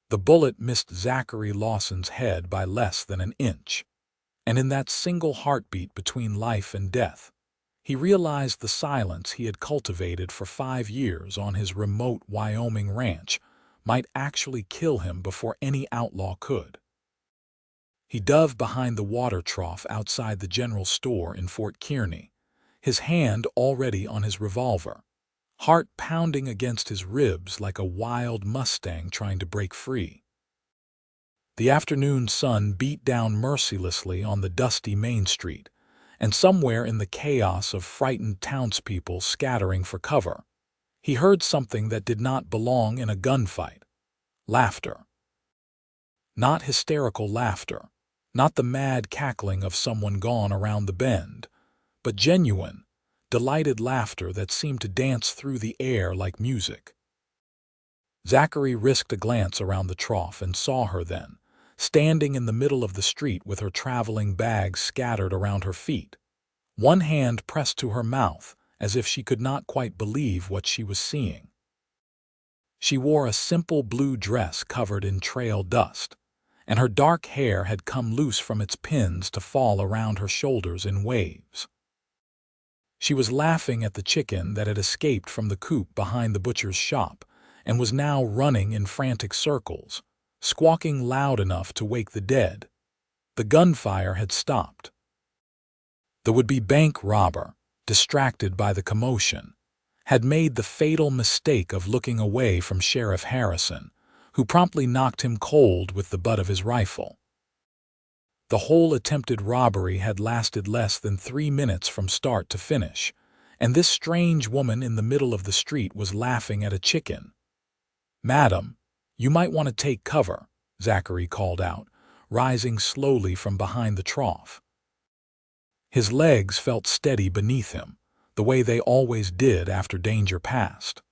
The bullet missed Zachary Lawson's head by less than an inch, and in that single heartbeat between life and death, he realized the silence he had cultivated for 5 years on his remote Wyoming ranch might actually kill him before any outlaw could. He dove behind the water trough outside the general store in Fort Kearney, his hand already on his revolver, heart pounding against his ribs like a wild Mustang trying to break free. The afternoon sun beat down mercilessly on the dusty Main Street, and somewhere in the chaos of frightened townspeople scattering for cover, he heard something that did not belong in a gunfight. Laughter. Not hysterical laughter, not the mad cackling of someone gone around the bend, but genuine, delighted laughter that seemed to dance through the air like music. Zachary risked a glance around the trough and saw her then, standing in the middle of the street with her traveling bags scattered around her feet, one hand pressed to her mouth as if she could not quite believe what she was seeing. She wore a simple blue dress covered in trail dust, and her dark hair had come loose from its pins to fall around her shoulders in waves. She was laughing at the chicken that had escaped from the coop behind the butcher's shop and was now running in frantic circles, squawking loud enough to wake the dead. The gunfire had stopped. The would-be bank robber, distracted by the commotion, had made the fatal mistake of looking away from Sheriff Harrison, who promptly knocked him cold with the butt of his rifle. The whole attempted robbery had lasted less than 3 minutes from start to finish, and this strange woman in the middle of the street was laughing at a chicken. "Madam, you might want to take cover," Zachary called out, rising slowly from behind the trough. His legs felt steady beneath him, the way they always did after danger passed.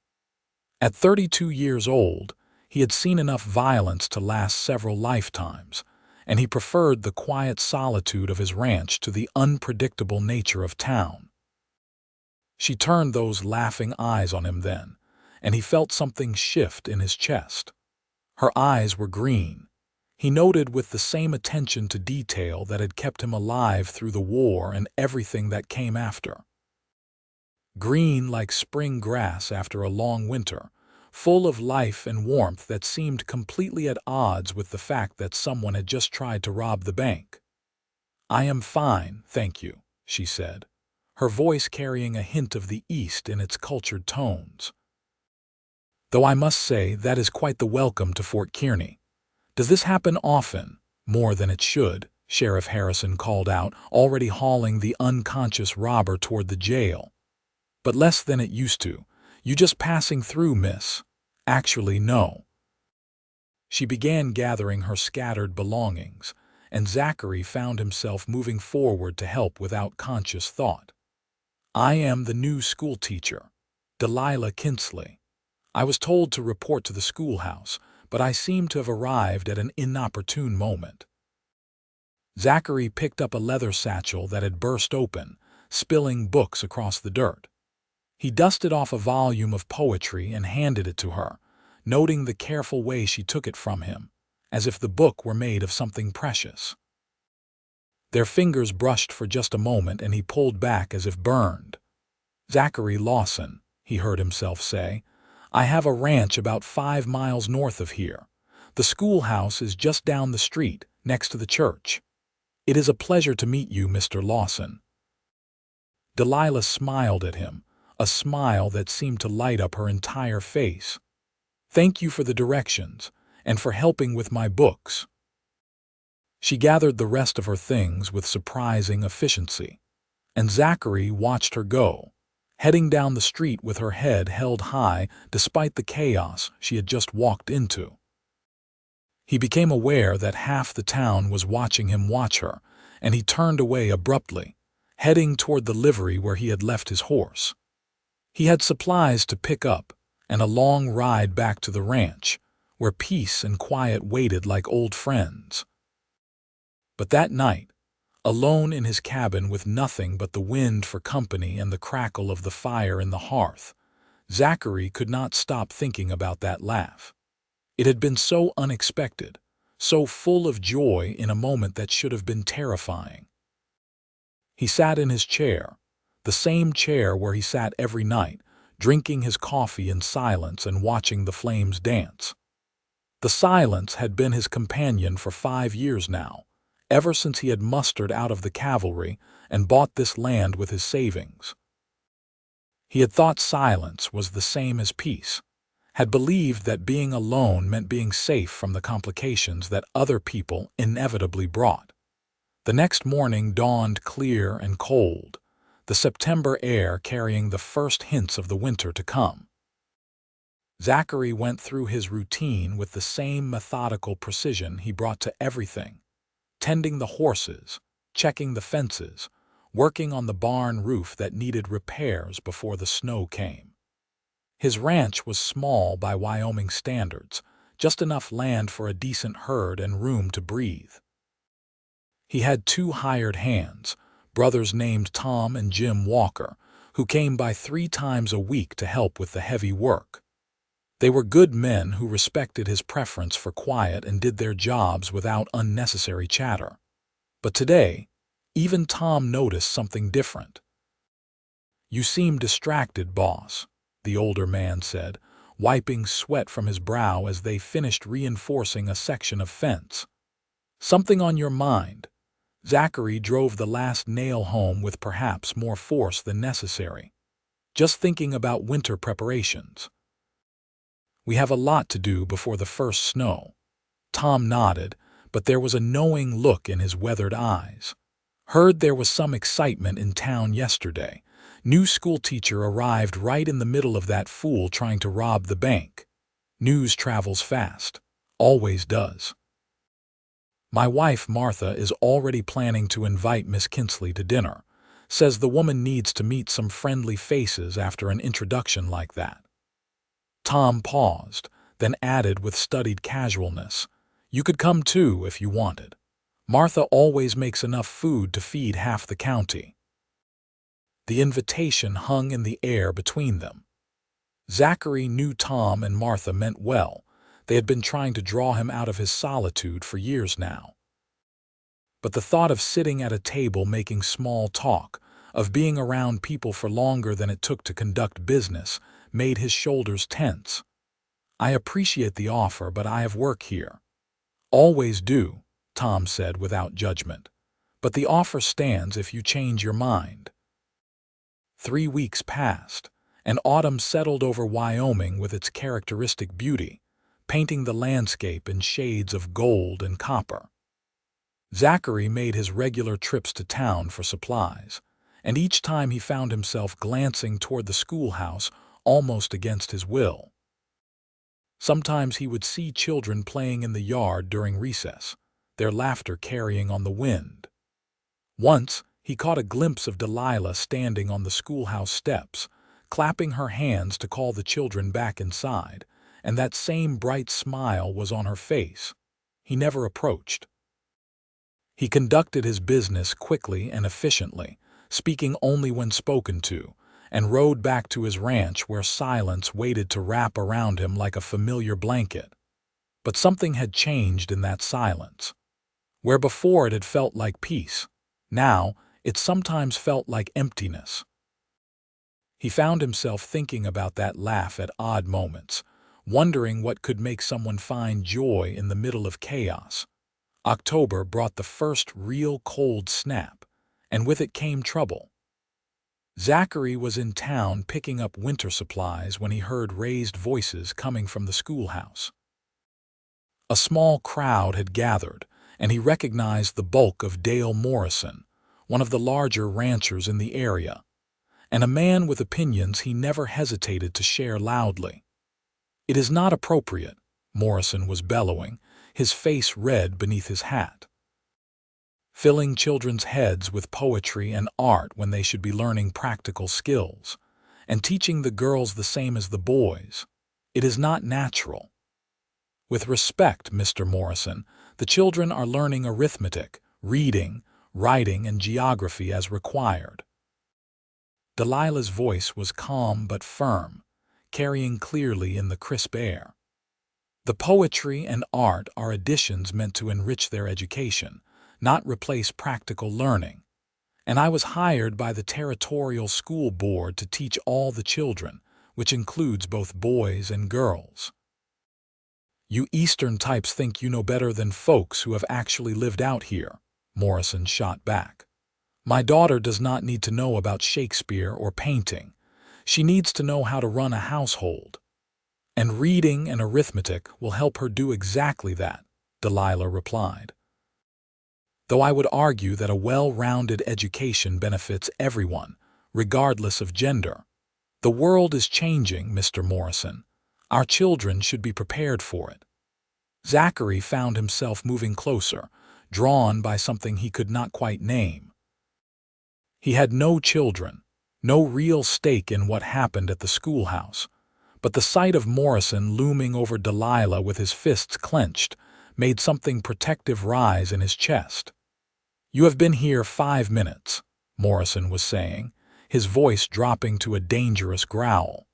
At 32 years old, he had seen enough violence to last several lifetimes, and he preferred the quiet solitude of his ranch to the unpredictable nature of town. She turned those laughing eyes on him then, and he felt something shift in his chest. Her eyes were green, he noted, with the same attention to detail that had kept him alive through the war and everything that came after. Green like spring grass after a long winter, full of life and warmth that seemed completely at odds with the fact that someone had just tried to rob the bank. "I am fine, thank you," she said, her voice carrying a hint of the East in its cultured tones. "Though I must say that is quite the welcome to Fort Kearney. Does this happen often?" "More than it should," Sheriff Harrison called out, already hauling the unconscious robber toward the jail. "But less than it used to. You just passing through, miss?" "Actually, no." She began gathering her scattered belongings, and Zachary found himself moving forward to help without conscious thought. "I am the new schoolteacher, Delilah Kinsley. I was told to report to the schoolhouse, but I seem to have arrived at an inopportune moment." Zachary picked up a leather satchel that had burst open, spilling books across the dirt. He dusted off a volume of poetry and handed it to her, noting the careful way she took it from him, as if the book were made of something precious. Their fingers brushed for just a moment and he pulled back as if burned. "Zachary Lawson," he heard himself say, "I have a ranch about 5 miles north of here. The schoolhouse is just down the street, next to the church. It is a pleasure to meet you, Mr. Lawson." Delilah smiled at him, a smile that seemed to light up her entire face. "Thank you for the directions, and for helping with my books." She gathered the rest of her things with surprising efficiency, and Zachary watched her go, heading down the street with her head held high despite the chaos she had just walked into. He became aware that half the town was watching him watch her, and he turned away abruptly, heading toward the livery where he had left his horse. He had supplies to pick up and a long ride back to the ranch, where peace and quiet waited like old friends. But that night, alone in his cabin with nothing but the wind for company and the crackle of the fire in the hearth, Zachary could not stop thinking about that laugh. It had been so unexpected, so full of joy in a moment that should have been terrifying. He sat in his chair, the same chair where he sat every night, drinking his coffee in silence and watching the flames dance. The silence had been his companion for 5 years now, ever since he had mustered out of the cavalry and bought this land with his savings. He had thought silence was the same as peace, had believed that being alone meant being safe from the complications that other people inevitably brought. The next morning dawned clear and cold, the September air carrying the first hints of the winter to come. Zachary went through his routine with the same methodical precision he brought to everything, tending the horses, checking the fences, working on the barn roof that needed repairs before the snow came. His ranch was small by Wyoming standards, just enough land for a decent herd and room to breathe. He had 2 hired hands, brothers named Tom and Jim Walker, who came by 3 times a week to help with the heavy work. They were good men who respected his preference for quiet and did their jobs without unnecessary chatter. But today, even Tom noticed something different. "You seem distracted, boss," the older man said, wiping sweat from his brow as they finished reinforcing a section of fence. "Something on your mind?" Zachary drove the last nail home with perhaps more force than necessary. "Just thinking about winter preparations." "We have a lot to do before the first snow." Tom nodded, but there was a knowing look in his weathered eyes. "Heard there was some excitement in town yesterday. New schoolteacher arrived right in the middle of that fool trying to rob the bank. News travels fast. Always does." "My wife, Martha, is already planning to invite Miss Kinsley to dinner. Says the woman needs to meet some friendly faces after an introduction like that." Tom paused, then added with studied casualness, "You could come too if you wanted. Martha always makes enough food to feed half the county." The invitation hung in the air between them. Zachary knew Tom and Martha meant well. They had been trying to draw him out of his solitude for years now. But the thought of sitting at a table making small talk, of being around people for longer than it took to conduct business, made his shoulders tense. "I appreciate the offer, but I have work here." "Always do," Tom said without judgment. "But the offer stands if you change your mind." 3 weeks passed, and autumn settled over Wyoming with its characteristic beauty, painting the landscape in shades of gold and copper. Zachary made his regular trips to town for supplies, and each time he found himself glancing toward the schoolhouse almost against his will. Sometimes he would see children playing in the yard during recess, their laughter carrying on the wind. Once, he caught a glimpse of Delilah standing on the schoolhouse steps, clapping her hands to call the children back inside, and that same bright smile was on her face. He never approached. He conducted his business quickly and efficiently, speaking only when spoken to, and rode back to his ranch where silence waited to wrap around him like a familiar blanket. But something had changed in that silence. Where before it had felt like peace, now it sometimes felt like emptiness. He found himself thinking about that laugh at odd moments, wondering what could make someone find joy in the middle of chaos. October brought the first real cold snap, and with it came trouble. Zachary was in town picking up winter supplies when he heard raised voices coming from the schoolhouse. A small crowd had gathered, and he recognized the bulk of Dale Morrison, one of the larger ranchers in the area, and a man with opinions he never hesitated to share loudly. "It is not appropriate," Morrison was bellowing, his face red beneath his hat. "Filling children's heads with poetry and art when they should be learning practical skills, and teaching the girls the same as the boys. It is not natural. With respect, Mr. Morrison, the children are learning arithmetic, reading, writing, and geography as required." Delilah's voice was calm but firm, carrying clearly in the crisp air. The poetry and art are additions meant to enrich their education, not replace practical learning. And I was hired by the territorial school board to teach all the children, which includes both boys and girls. You Eastern types think you know better than folks who have actually lived out here, Morrison shot back. My daughter does not need to know about Shakespeare or painting. She needs to know how to run a household. And reading and arithmetic will help her do exactly that, Delilah replied. Though I would argue that a well-rounded education benefits everyone, regardless of gender. The world is changing, Mr. Morrison. Our children should be prepared for it. Zachary found himself moving closer, drawn by something he could not quite name. He had no children, no real stake in what happened at the schoolhouse, but the sight of Morrison looming over Delilah with his fists clenched made something protective rise in his chest. "You have been here 5 minutes," Morrison was saying, his voice dropping to a dangerous growl.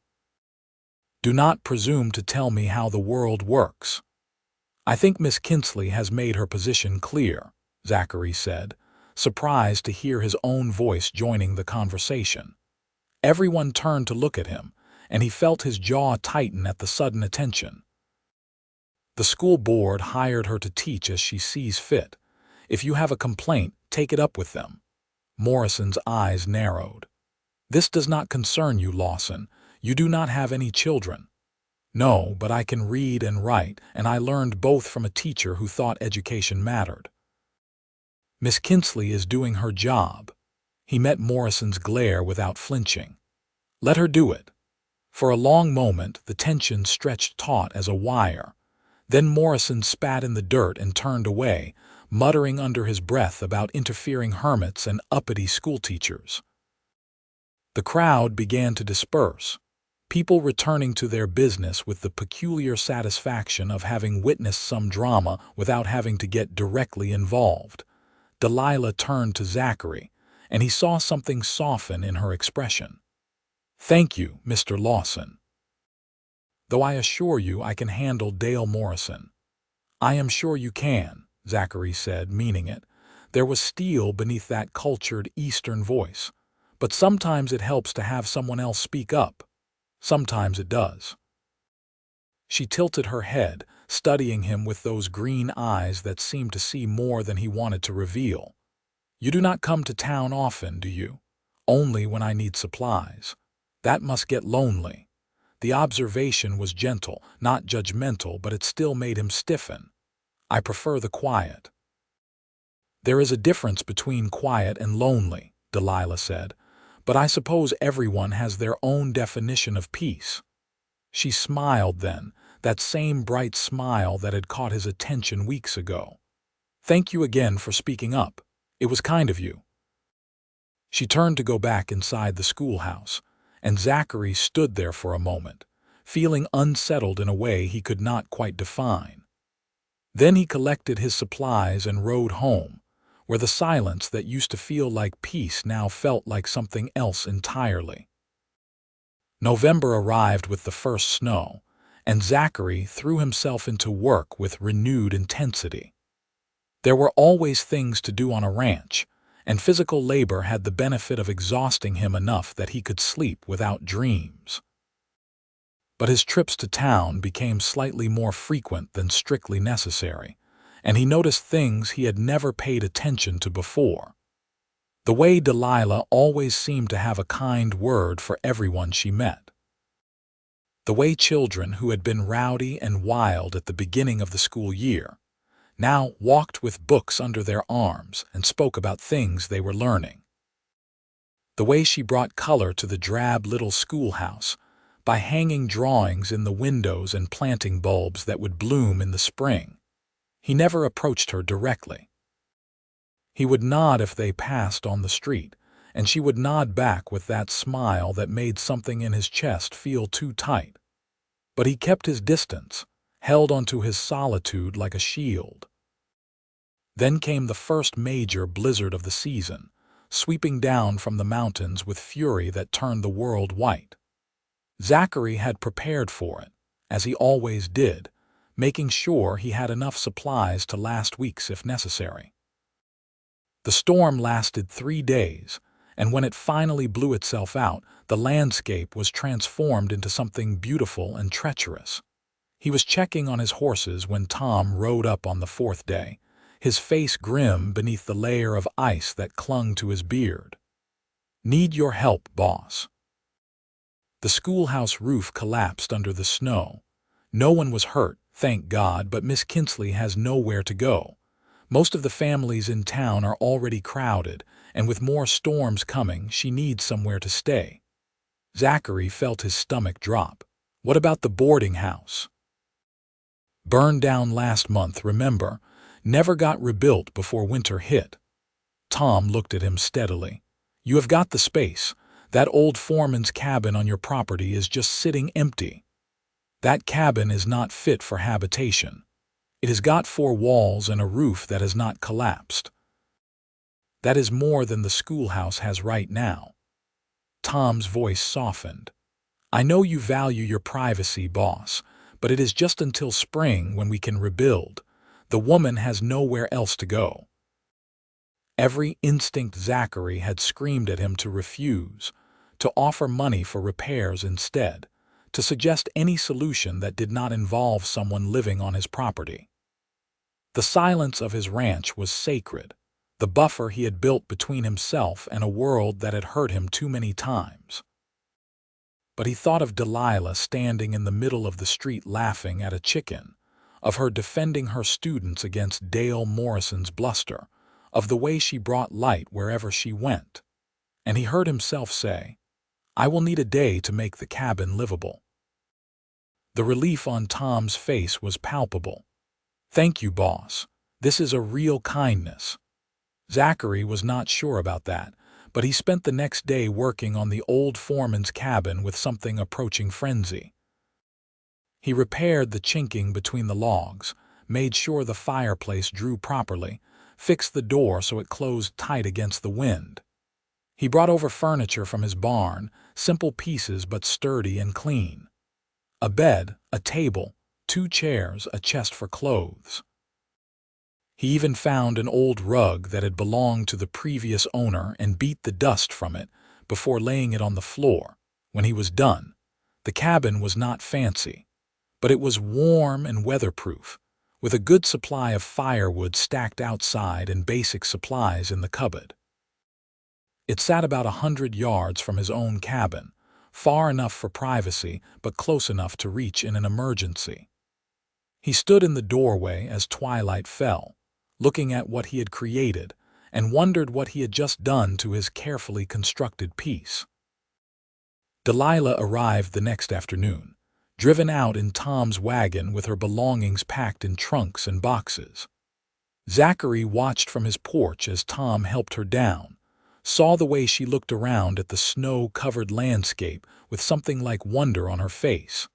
"Do not presume to tell me how the world works." "I think Miss Kinsley has made her position clear," Zachary said, surprised to hear his own voice joining the conversation. Everyone turned to look at him, and he felt his jaw tighten at the sudden attention. "The school board hired her to teach as she sees fit. If you have a complaint, take it up with them." Morrison's eyes narrowed. "This does not concern you, Lawson. You do not have any children." "No, but I can read and write, and I learned both from a teacher who thought education mattered." "Miss Kinsley is doing her job." He met Morrison's glare without flinching. "Let her do it." For a long moment, the tension stretched taut as a wire. Then Morrison spat in the dirt and turned away, muttering under his breath about interfering hermits and uppity schoolteachers. The crowd began to disperse, people returning to their business with the peculiar satisfaction of having witnessed some drama without having to get directly involved. Delilah turned to Zachary, and he saw something soften in her expression. "Thank you, Mr. Lawson. Though I assure you I can handle Dale Morrison." "I am sure you can," Zachary said, meaning it. There was steel beneath that cultured Eastern voice. "But sometimes it helps to have someone else speak up. Sometimes it does." She tilted her head, studying him with those green eyes that seemed to see more than he wanted to reveal. "You do not come to town often, do you?" "Only when I need supplies." "That must get lonely." The observation was gentle, not judgmental, but it still made him stiffen. "I prefer the quiet." "There is a difference between quiet and lonely," Delilah said, "but I suppose everyone has their own definition of peace." She smiled then, that same bright smile that had caught his attention weeks ago. "Thank you again for speaking up. It was kind of you." She turned to go back inside the schoolhouse, and Zachary stood there for a moment, feeling unsettled in a way he could not quite define. Then he collected his supplies and rode home, where the silence that used to feel like peace now felt like something else entirely. November arrived with the first snow, and Zachary threw himself into work with renewed intensity. There were always things to do on a ranch, and physical labor had the benefit of exhausting him enough that he could sleep without dreams. But his trips to town became slightly more frequent than strictly necessary, and he noticed things he had never paid attention to before. The way Delilah always seemed to have a kind word for everyone she met. The way children who had been rowdy and wild at the beginning of the school year now walked with books under their arms and spoke about things they were learning. The way she brought color to the drab little schoolhouse by hanging drawings in the windows and planting bulbs that would bloom in the spring. He never approached her directly. He would nod if they passed on the street, and she would nod back with that smile that made something in his chest feel too tight. But he kept his distance, held onto his solitude like a shield. Then came the first major blizzard of the season, sweeping down from the mountains with fury that turned the world white. Zachary had prepared for it, as he always did, making sure he had enough supplies to last weeks if necessary. The storm lasted 3 days, and when it finally blew itself out, the landscape was transformed into something beautiful and treacherous. He was checking on his horses when Tom rode up on the 4th day, his face grim beneath the layer of ice that clung to his beard. "Need your help, boss." The schoolhouse roof collapsed under the snow. No one was hurt, thank God, but Miss Kinsley has nowhere to go. Most of the families in town are already crowded, and with more storms coming, she needs somewhere to stay. Zachary felt his stomach drop. What about the boarding house? Burned down last month, remember? Never got rebuilt before winter hit. Tom looked at him steadily. You have got the space. That old foreman's cabin on your property is just sitting empty. That cabin is not fit for habitation. It has got 4 walls and a roof that has not collapsed. That is more than the schoolhouse has right now. Tom's voice softened. I know you value your privacy, boss, but it is just until spring when we can rebuild. The woman has nowhere else to go. Every instinct Zachary had screamed at him to refuse, to offer money for repairs instead, to suggest any solution that did not involve someone living on his property. The silence of his ranch was sacred, the buffer he had built between himself and a world that had hurt him too many times. But he thought of Delilah standing in the middle of the street laughing at a chicken, of her defending her students against Dale Morrison's bluster, of the way she brought light wherever she went. And he heard himself say, I will need a day to make the cabin livable. The relief on Tom's face was palpable. Thank you, boss. This is a real kindness. Zachary was not sure about that, but he spent the next day working on the old foreman's cabin with something approaching frenzy. He repaired the chinking between the logs, made sure the fireplace drew properly, fixed the door so it closed tight against the wind. He brought over furniture from his barn, simple pieces but sturdy and clean. A bed, a table, 2 chairs, a chest for clothes. He even found an old rug that had belonged to the previous owner and beat the dust from it before laying it on the floor. When he was done, the cabin was not fancy, but it was warm and weatherproof, with a good supply of firewood stacked outside and basic supplies in the cupboard. It sat about 100 yards from his own cabin, far enough for privacy but close enough to reach in an emergency. He stood in the doorway as twilight fell, looking at what he had created, and wondered what he had just done to his carefully constructed piece. Delilah arrived the next afternoon, driven out in Tom's wagon with her belongings packed in trunks and boxes. Zachary watched from his porch as Tom helped her down, saw the way she looked around at the snow-covered landscape with something like wonder on her face.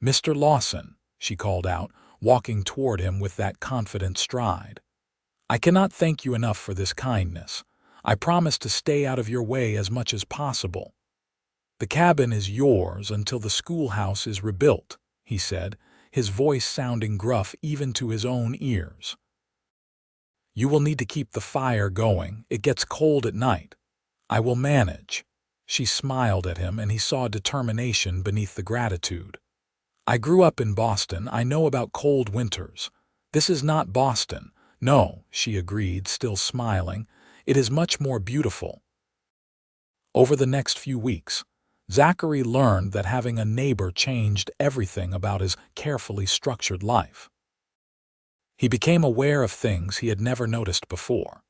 Mr. Lawson, she called out, walking toward him with that confident stride. I cannot thank you enough for this kindness. I promise to stay out of your way as much as possible. The cabin is yours until the schoolhouse is rebuilt, he said, his voice sounding gruff even to his own ears. You will need to keep the fire going. It gets cold at night. I will manage. She smiled at him, and he saw determination beneath the gratitude. I grew up in Boston. I know about cold winters. This is not Boston. No, she agreed, still smiling. It is much more beautiful. Over the next few weeks, Zachary learned that having a neighbor changed everything about his carefully structured life. He became aware of things he had never noticed before.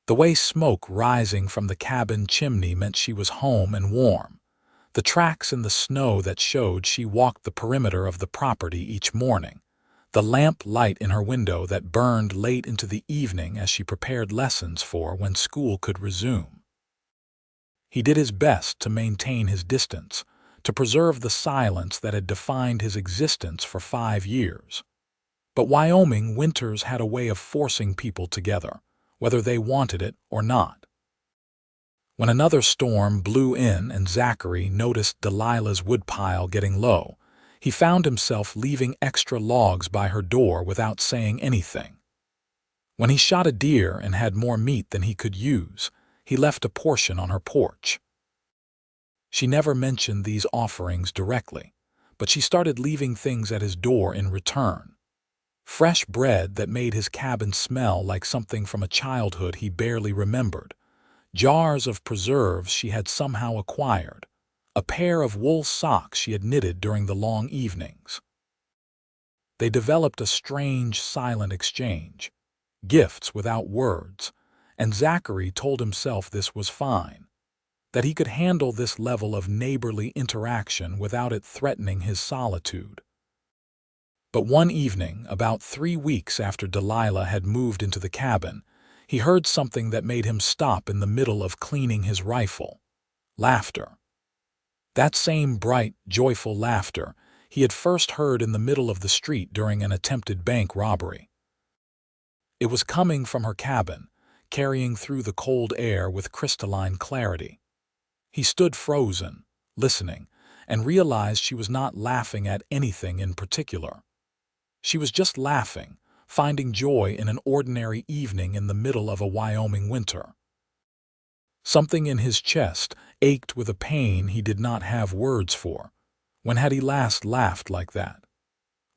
The way smoke rising from the cabin chimney meant she was home and warm. The tracks in the snow that showed she walked the perimeter of the property each morning. The lamp light in her window that burned late into the evening as she prepared lessons for when school could resume. He did his best to maintain his distance, to preserve the silence that had defined his existence for 5 years. But Wyoming winters had a way of forcing people together, whether they wanted it or not. When another storm blew in and Zachary noticed Delilah's woodpile getting low, He found himself leaving extra logs by her door without saying anything. When he shot a deer and had more meat than he could use, he left a portion on her porch. She never mentioned these offerings directly, but she started leaving things at his door in return. Fresh bread that made his cabin smell like something from a childhood he barely remembered, jars of preserves she had somehow acquired, a pair of wool socks she had knitted during the long evenings. They developed a strange, silent exchange, gifts without words, and Zachary told himself this was fine, that he could handle this level of neighborly interaction without it threatening his solitude. But one evening, about 3 weeks after Delilah had moved into the cabin, he heard something that made him stop in the middle of cleaning his rifle. Laughter. That same bright, joyful laughter he had first heard in the middle of the street during an attempted bank robbery. It was coming from her cabin, carrying through the cold air with crystalline clarity. He stood frozen, listening, and realized she was not laughing at anything in particular. She was just laughing, finding joy in an ordinary evening in the middle of a Wyoming winter. Something in his chest ached with a pain he did not have words for. When had he last laughed like that?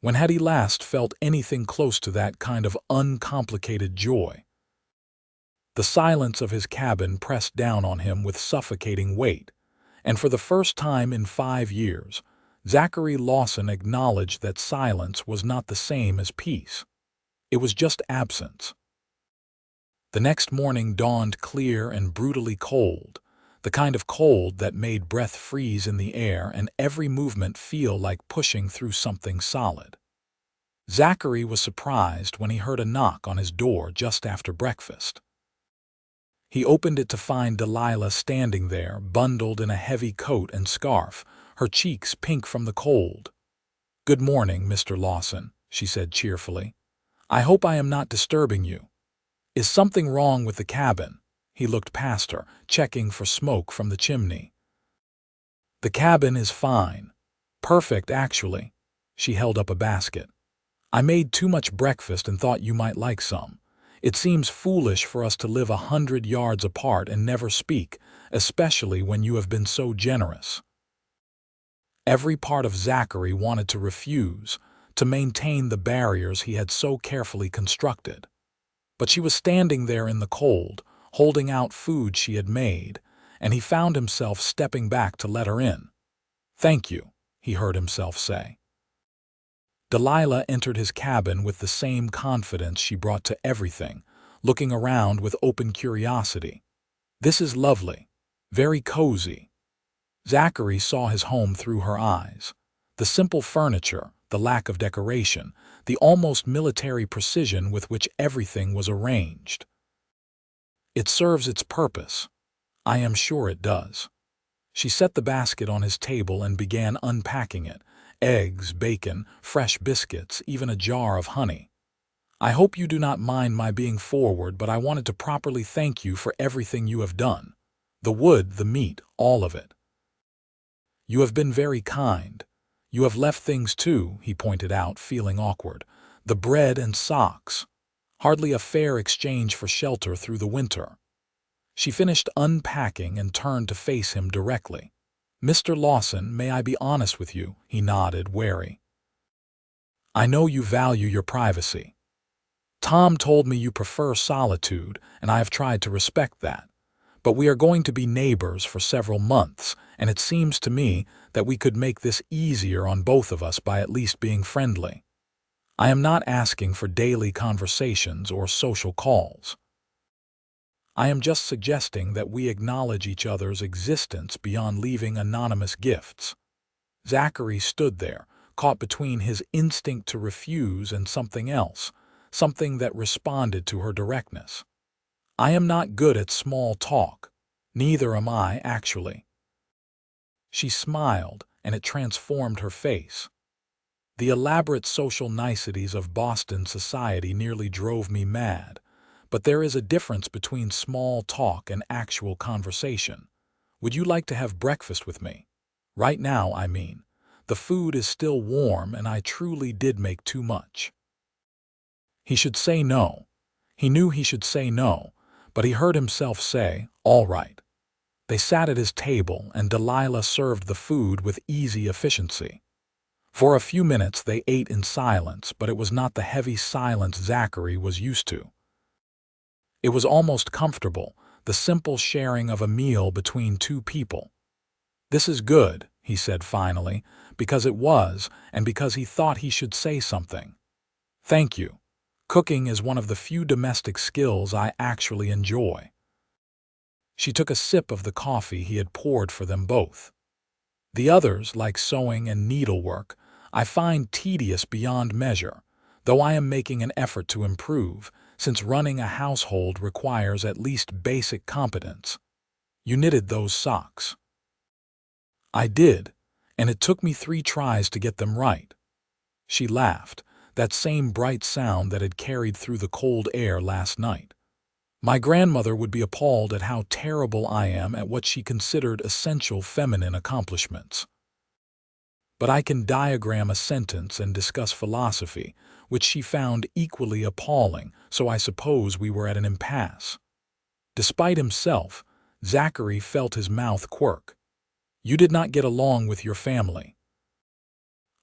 When had he last felt anything close to that kind of uncomplicated joy? The silence of his cabin pressed down on him with suffocating weight, and for the first time in 5 years, Zachary Lawson acknowledged that silence was not the same as peace. It was just absence. The next morning dawned clear and brutally cold, the kind of cold that made breath freeze in the air and every movement feel like pushing through something solid. Zachary was surprised when he heard a knock on his door just after breakfast. He opened it to find Delilah standing there, bundled in a heavy coat and scarf, her cheeks pink from the cold. "Good morning, Mr. Lawson," she said cheerfully. "I hope I am not disturbing you. Is something wrong with the cabin?" He looked past her, checking for smoke from the chimney. "The cabin is fine. Perfect, actually." She held up a basket. "I made too much breakfast and thought you might like some. It seems foolish for us to live 100 yards apart and never speak, especially when you have been so generous." Every part of Zachary wanted to refuse, to maintain the barriers he had so carefully constructed. But she was standing there in the cold, holding out food she had made, and he found himself stepping back to let her in. "Thank you," he heard himself say. Delilah entered his cabin with the same confidence she brought to everything, looking around with open curiosity. "This is lovely. Very cozy." Zachary saw his home through her eyes. The simple furniture, the lack of decoration, the almost military precision with which everything was arranged. "It serves its purpose. I am sure it does." She set the basket on his table and began unpacking it. Eggs, bacon, fresh biscuits, even a jar of honey. "I hope you do not mind my being forward, but I wanted to properly thank you for everything you have done. The wood, the meat, all of it." "You have been very kind. You have left things too," he pointed out, feeling awkward. "The bread and socks. Hardly a fair exchange for shelter through the winter." She finished unpacking and turned to face him directly. "Mr. Lawson, may I be honest with you?" He nodded, wary. "I know you value your privacy. Tom told me you prefer solitude, and I have tried to respect that. But we are going to be neighbors for several months, and it seems to me that we could make this easier on both of us by at least being friendly. I am not asking for daily conversations or social calls. I am just suggesting that we acknowledge each other's existence beyond leaving anonymous gifts." Zachary stood there, caught between his instinct to refuse and something else, something that responded to her directness. "I am not good at small talk. Neither am I, actually." She smiled, and it transformed her face. "The elaborate social niceties of Boston society nearly drove me mad. But there is a difference between small talk and actual conversation. Would you like to have breakfast with me? Right now, I mean. The food is still warm and I truly did make too much." He should say no. He knew he should say no, but he heard himself say, "All right." They sat at his table and Delilah served the food with easy efficiency. For a few minutes they ate in silence, but it was not the heavy silence Zachary was used to. It was almost comfortable, the simple sharing of a meal between two people. "This is good," he said finally, because it was, and because he thought he should say something. "Thank you. Cooking is one of the few domestic skills I actually enjoy." She took a sip of the coffee he had poured for them both. "The others, like sewing and needlework, I find tedious beyond measure, though I am making an effort to improve, since running a household requires at least basic competence. You knitted those socks." "I did, and it took me 3 tries to get them right." She laughed, that same bright sound that had carried through the cold air last night. "My grandmother would be appalled at how terrible I am at what she considered essential feminine accomplishments. But I can diagram a sentence and discuss philosophy, which she found equally appalling, so I suppose we were at an impasse." Despite himself, Zachary felt his mouth quirk. "You did not get along with your family."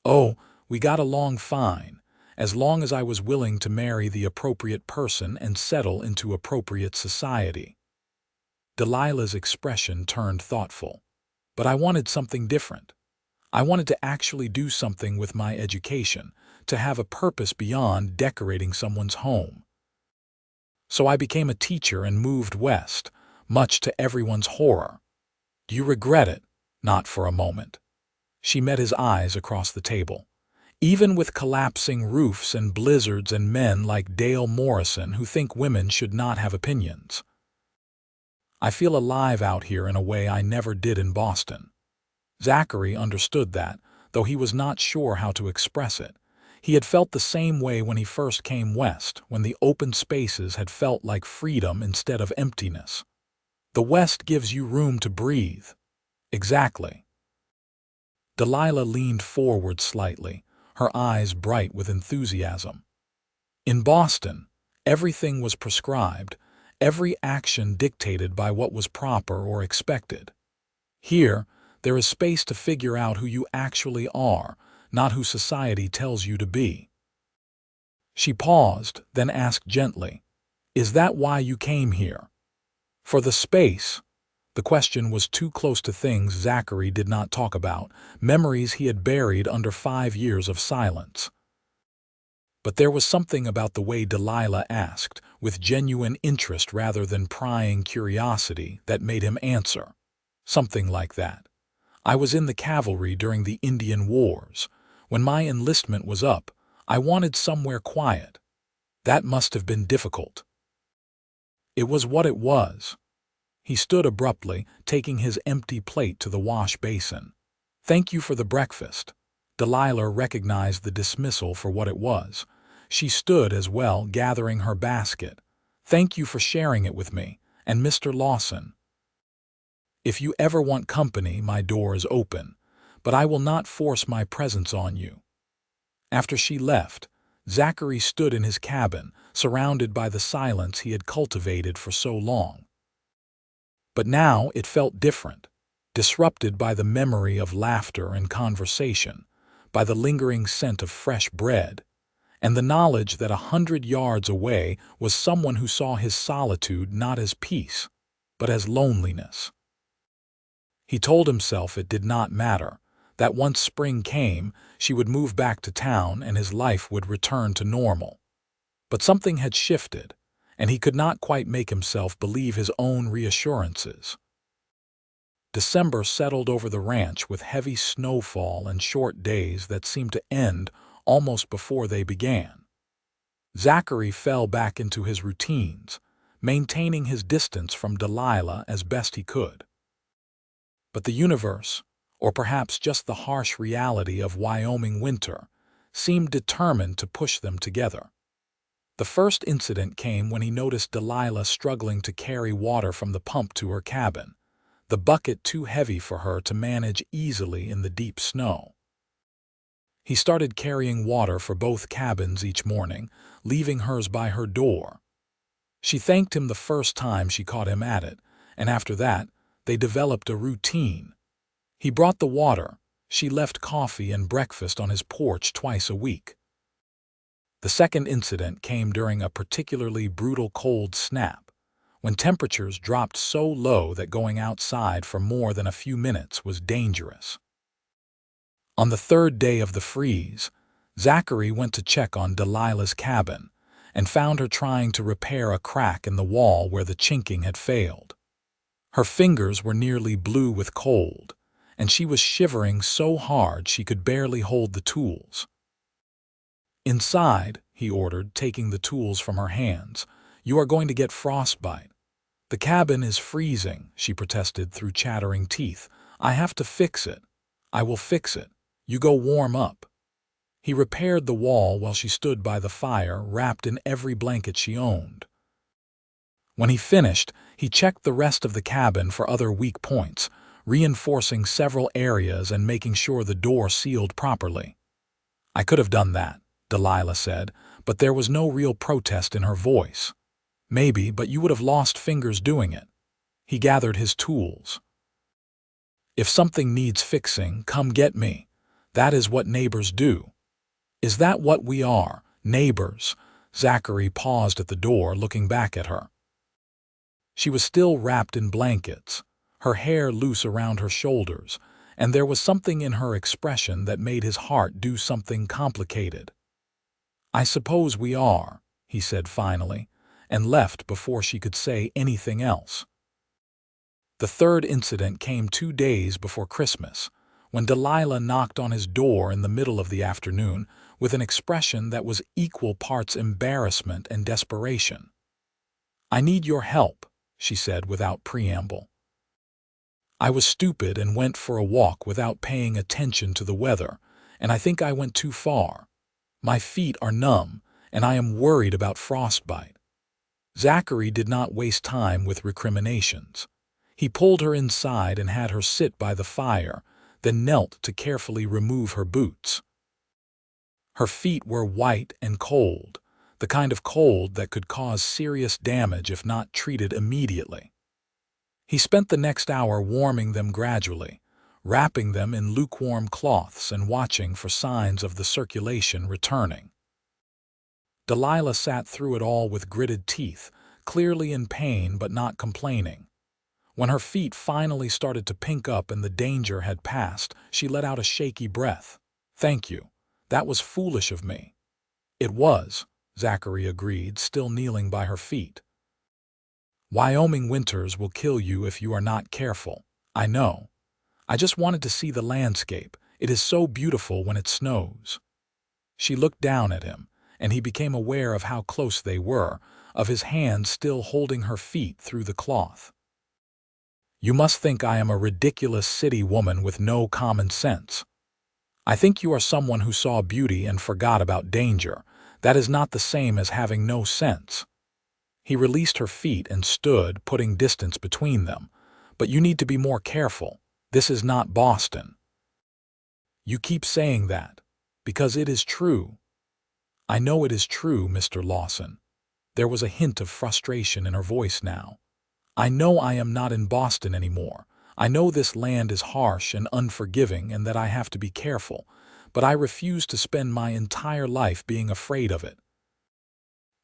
"Oh, we got along fine, as long as I was willing to marry the appropriate person and settle into appropriate society." Delilah's expression turned thoughtful. "But I wanted something different. I wanted to actually do something with my education, to have a purpose beyond decorating someone's home. So I became a teacher and moved west, much to everyone's horror." "Do you regret it?" "Not for a moment." She met his eyes across the table. "Even with collapsing roofs and blizzards and men like Dale Morrison who think women should not have opinions. I feel alive out here in a way I never did in Boston." Zachary understood that, though he was not sure how to express it. He had felt the same way when he first came west, when the open spaces had felt like freedom instead of emptiness. "The West gives you room to breathe." "Exactly." Delilah leaned forward slightly, her eyes bright with enthusiasm. "In Boston, everything was prescribed, every action dictated by what was proper or expected. Here, there is space to figure out who you actually are, not who society tells you to be." She paused, then asked gently, "Is that why you came here?" "For the space." The question was too close to things Zachary did not talk about, memories he had buried under 5 years of silence. But there was something about the way Delilah asked, with genuine interest rather than prying curiosity, that made him answer. Something like that. "I was in the cavalry during the Indian Wars. When my enlistment was up, I wanted somewhere quiet. That must have been difficult." It was what it was. He stood abruptly, taking his empty plate to the wash basin. "Thank you for the breakfast." Delilah recognized the dismissal for what it was. She stood as well, gathering her basket. "Thank you for sharing it with me, and Mr. Lawson. If you ever want company, my door is open, but I will not force my presence on you." After she left, Zachary stood in his cabin, surrounded by the silence he had cultivated for so long. But now it felt different, disrupted by the memory of laughter and conversation, by the lingering scent of fresh bread, and the knowledge that 100 yards away was someone who saw his solitude not as peace, but as loneliness. He told himself it did not matter, that once spring came, she would move back to town and his life would return to normal. But something had shifted, and he could not quite make himself believe his own reassurances. December settled over the ranch with heavy snowfall and short days that seemed to end almost before they began. Zachary fell back into his routines, maintaining his distance from Delilah as best he could. But the universe, or perhaps just the harsh reality of Wyoming winter, seemed determined to push them together. The first incident came when he noticed Delilah struggling to carry water from the pump to her cabin, the bucket too heavy for her to manage easily in the deep snow. He started carrying water for both cabins each morning, leaving hers by her door. She thanked him the first time she caught him at it, and after that, they developed a routine. He brought the water. She left coffee and breakfast on his porch twice a week. The second incident came during a particularly brutal cold snap, when temperatures dropped so low that going outside for more than a few minutes was dangerous. On the third day of the freeze, Zachary went to check on Delilah's cabin and found her trying to repair a crack in the wall where the chinking had failed. Her fingers were nearly blue with cold, and she was shivering so hard she could barely hold the tools. "Inside," he ordered, taking the tools from her hands. "You are going to get frostbite." "The cabin is freezing," she protested through chattering teeth. "I have to fix it." "I will fix it. You go warm up." He repaired the wall while she stood by the fire, wrapped in every blanket she owned. When he finished, he checked the rest of the cabin for other weak points, reinforcing several areas and making sure the door sealed properly. "I could have done that," Delilah said, but there was no real protest in her voice. "Maybe, but you would have lost fingers doing it." He gathered his tools. "If something needs fixing, come get me. That is what neighbors do." "Is that what we are, neighbors?" Zachary paused at the door, looking back at her. She was still wrapped in blankets, her hair loose around her shoulders, and there was something in her expression that made his heart do something complicated. "I suppose we are," he said finally, and left before she could say anything else. The third incident came 2 days before Christmas, when Delilah knocked on his door in the middle of the afternoon with an expression that was equal parts embarrassment and desperation. "I need your help," she said without preamble. "I was stupid and went for a walk without paying attention to the weather, and I think I went too far. My feet are numb, and I am worried about frostbite." Zachary did not waste time with recriminations. He pulled her inside and had her sit by the fire, then knelt to carefully remove her boots. Her feet were white and cold, the kind of cold that could cause serious damage if not treated immediately. He spent the next hour warming them gradually, wrapping them in lukewarm cloths and watching for signs of the circulation returning. Delilah sat through it all with gritted teeth, clearly in pain but not complaining. When her feet finally started to pink up and the danger had passed, she let out a shaky breath. "Thank you. That was foolish of me." "It was," Zachary agreed, still kneeling by her feet. "Wyoming winters will kill you if you are not careful. I know. I just wanted to see the landscape. It is so beautiful when it snows." She looked down at him, and he became aware of how close they were, of his hand still holding her feet through the cloth. "You must think I am a ridiculous city woman with no common sense. I think you are someone who saw beauty and forgot about danger. That is not the same as having no sense." He released her feet and stood, putting distance between them. "But you need to be more careful. This is not Boston." "You keep saying that, because it is true." "I know it is true, Mr. Lawson." There was a hint of frustration in her voice now. "I know I am not in Boston anymore. I know this land is harsh and unforgiving and that I have to be careful, but I refuse to spend my entire life being afraid of it."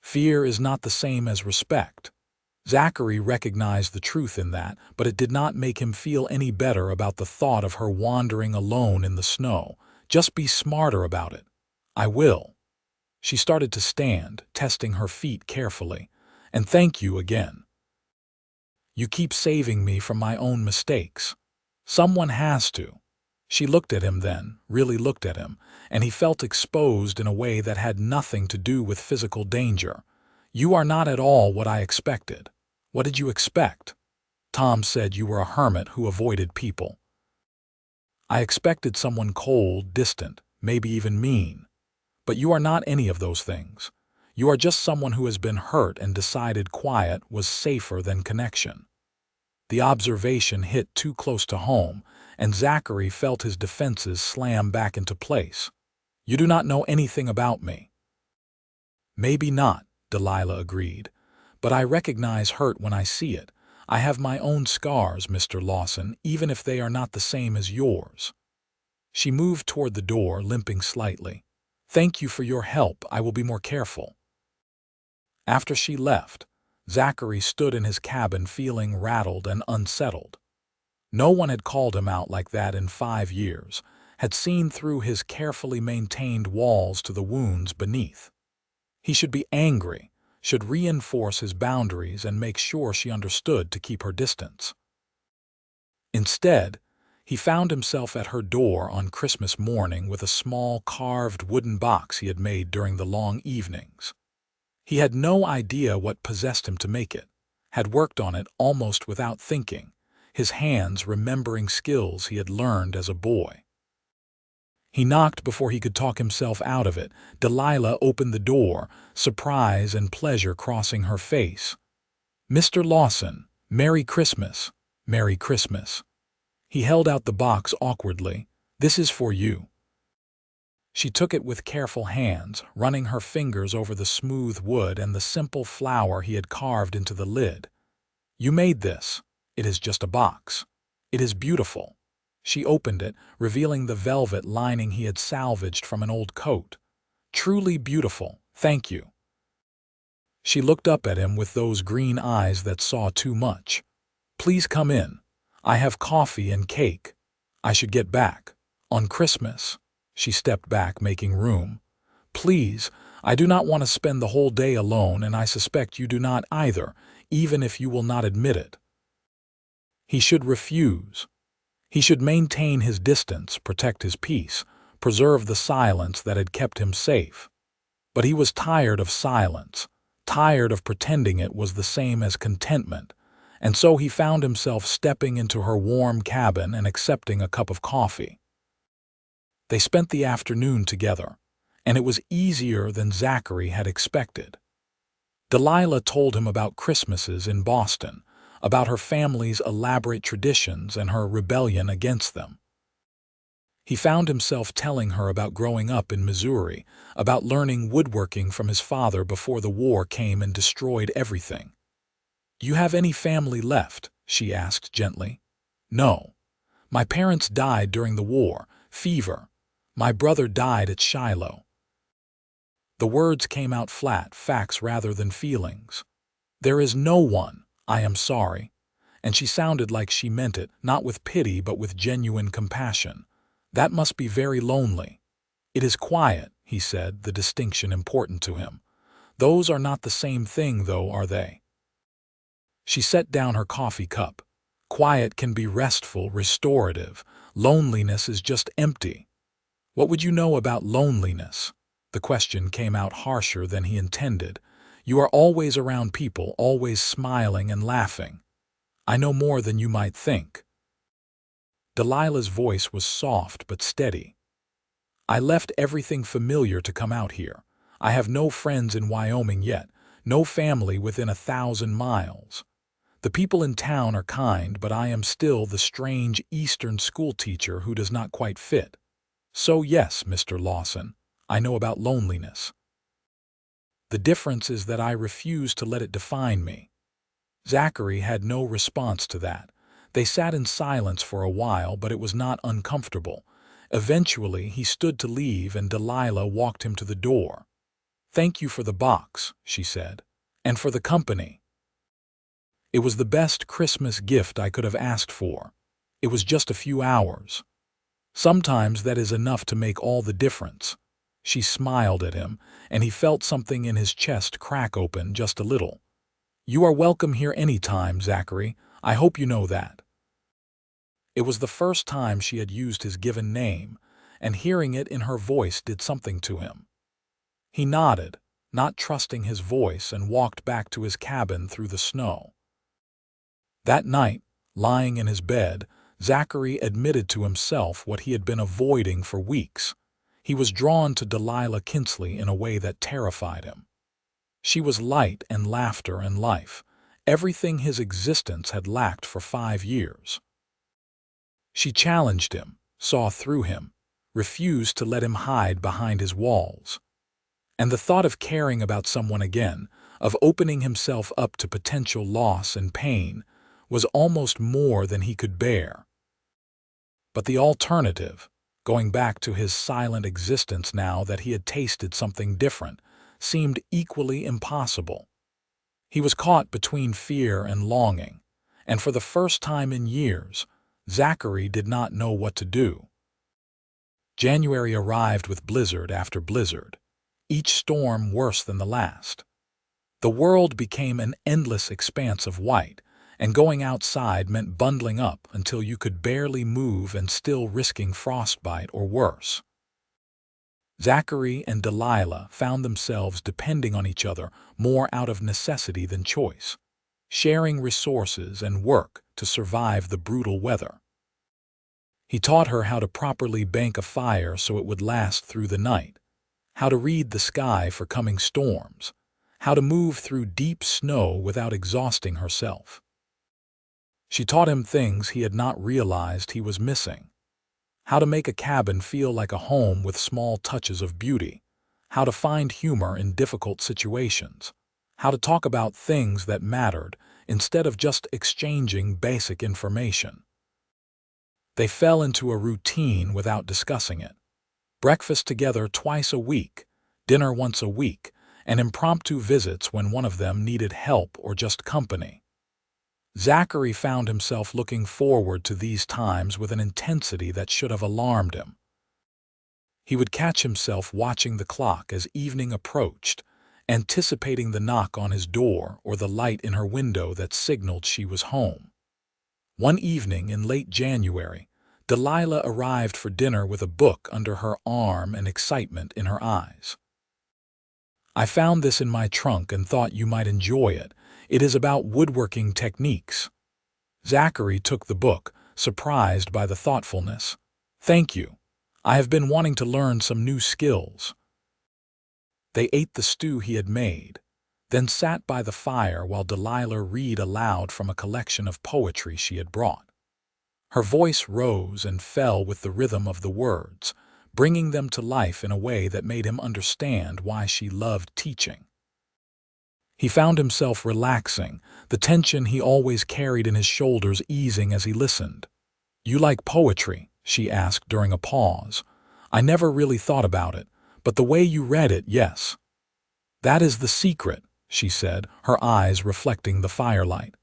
Fear is not the same as respect. Zachary recognized the truth in that, but it did not make him feel any better about the thought of her wandering alone in the snow. "Just be smarter about it." "I will." She started to stand, testing her feet carefully. "And thank you again. You keep saving me from my own mistakes. Someone has to." She looked at him then, really looked at him, and he felt exposed in a way that had nothing to do with physical danger. "You are not at all what I expected." "What did you expect?" "Tom said you were a hermit who avoided people." "I expected someone cold, distant, maybe even mean. But you are not any of those things. You are just someone who has been hurt and decided quiet was safer than connection." The observation hit too close to home, and Zachary felt his defenses slam back into place. You do not know anything about me." "Maybe not," Delilah agreed, "but I recognize hurt when I see it. I have my own scars, Mr. Lawson, even if they are not the same as yours." She moved toward the door, limping slightly. "Thank you for your help. I will be more careful." After she left, Zachary stood in his cabin feeling rattled and unsettled. No one had called him out like that in 5 years, had seen through his carefully maintained walls to the wounds beneath. He should be angry, should reinforce his boundaries and make sure she understood to keep her distance. Instead, he found himself at her door on Christmas morning with a small carved wooden box he had made during the long evenings. He had no idea what possessed him to make it, had worked on it almost without thinking, his hands remembering skills he had learned as a boy. He knocked before he could talk himself out of it. Delilah opened the door, surprise and pleasure crossing her face. "Mr. Lawson, Merry Christmas, Merry Christmas." He held out the box awkwardly. "This is for you." She took it with careful hands, running her fingers over the smooth wood and the simple flower he had carved into the lid. "You made this. It is just a box. It is beautiful." She opened it, revealing the velvet lining he had salvaged from an old coat. "Truly beautiful, thank you." She looked up at him with those green eyes that saw too much. "Please come in. I have coffee and cake. I should get back. On Christmas." She stepped back, making room. "Please, I do not want to spend the whole day alone, and I suspect you do not either, even if you will not admit it." He should refuse. He should maintain his distance, protect his peace, preserve the silence that had kept him safe. But he was tired of silence, tired of pretending it was the same as contentment, and so he found himself stepping into her warm cabin and accepting a cup of coffee. They spent the afternoon together, and it was easier than Zachary had expected. Delilah told him about Christmases in Boston, about her family's elaborate traditions and her rebellion against them. He found himself telling her about growing up in Missouri, about learning woodworking from his father before the war came and destroyed everything. "Do you have any family left?" she asked gently. "No. My parents died during the war, fever. My brother died at Shiloh." The words came out flat, facts rather than feelings. "There is no one. I am sorry." And she sounded like she meant it, not with pity but with genuine compassion. "That must be very lonely." "It is quiet," he said, the distinction important to him. "Those are not the same thing, though, are they?" She set down her coffee cup. "Quiet can be restful, restorative. Loneliness is just empty." "What would you know about loneliness?" The question came out harsher than he intended. "You are always around people, always smiling and laughing." "I know more than you might think." Delilah's voice was soft but steady. "I left everything familiar to come out here. I have no friends in Wyoming yet, no family within 1,000 miles. The people in town are kind, but I am still the strange Eastern schoolteacher who does not quite fit. So yes, Mr. Lawson, I know about loneliness. The difference is that I refuse to let it define me." Zachary had no response to that. They sat in silence for a while, but it was not uncomfortable. Eventually, he stood to leave and Delilah walked him to the door. "Thank you for the box," she said, "and for the company. It was the best Christmas gift I could have asked for. It was just a few hours. Sometimes that is enough to make all the difference." She smiled at him, and he felt something in his chest crack open just a little. "You are welcome here any time, Zachary. I hope you know that." It was the first time she had used his given name, and hearing it in her voice did something to him. He nodded, not trusting his voice, and walked back to his cabin through the snow. That night, lying in his bed, Zachary admitted to himself what he had been avoiding for weeks. He was drawn to Delilah Kinsley in a way that terrified him. She was light and laughter and life, everything his existence had lacked for 5 years. She challenged him, saw through him, refused to let him hide behind his walls. And the thought of caring about someone again, of opening himself up to potential loss and pain, was almost more than he could bear. But the alternative, going back to his silent existence now that he had tasted something different, seemed equally impossible. He was caught between fear and longing, and for the first time in years, Zachary did not know what to do. January arrived with blizzard after blizzard, each storm worse than the last. The world became an endless expanse of white, and going outside meant bundling up until you could barely move and still risking frostbite or worse. Zachary and Delilah found themselves depending on each other more out of necessity than choice, sharing resources and work to survive the brutal weather. He taught her how to properly bank a fire so it would last through the night, how to read the sky for coming storms, how to move through deep snow without exhausting herself. She taught him things he had not realized he was missing. How to make a cabin feel like a home with small touches of beauty, how to find humor in difficult situations, how to talk about things that mattered instead of just exchanging basic information. They fell into a routine without discussing it. Breakfast together twice a week, dinner once a week, and impromptu visits when one of them needed help or just company. Zachary found himself looking forward to these times with an intensity that should have alarmed him. He would catch himself watching the clock as evening approached, anticipating the knock on his door or the light in her window that signaled she was home. One evening in late January, Delilah arrived for dinner with a book under her arm and excitement in her eyes. "I found this in my trunk and thought you might enjoy it. It is about woodworking techniques." Zachary took the book, surprised by the thoughtfulness. "Thank you. I have been wanting to learn some new skills." They ate the stew he had made, then sat by the fire while Delilah read aloud from a collection of poetry she had brought. Her voice rose and fell with the rhythm of the words, bringing them to life in a way that made him understand why she loved teaching. He found himself relaxing, the tension he always carried in his shoulders easing as he listened. "You like poetry?" she asked during a pause. "I never really thought about it, but the way you read it, yes." "That is the secret," she said, her eyes reflecting the firelight.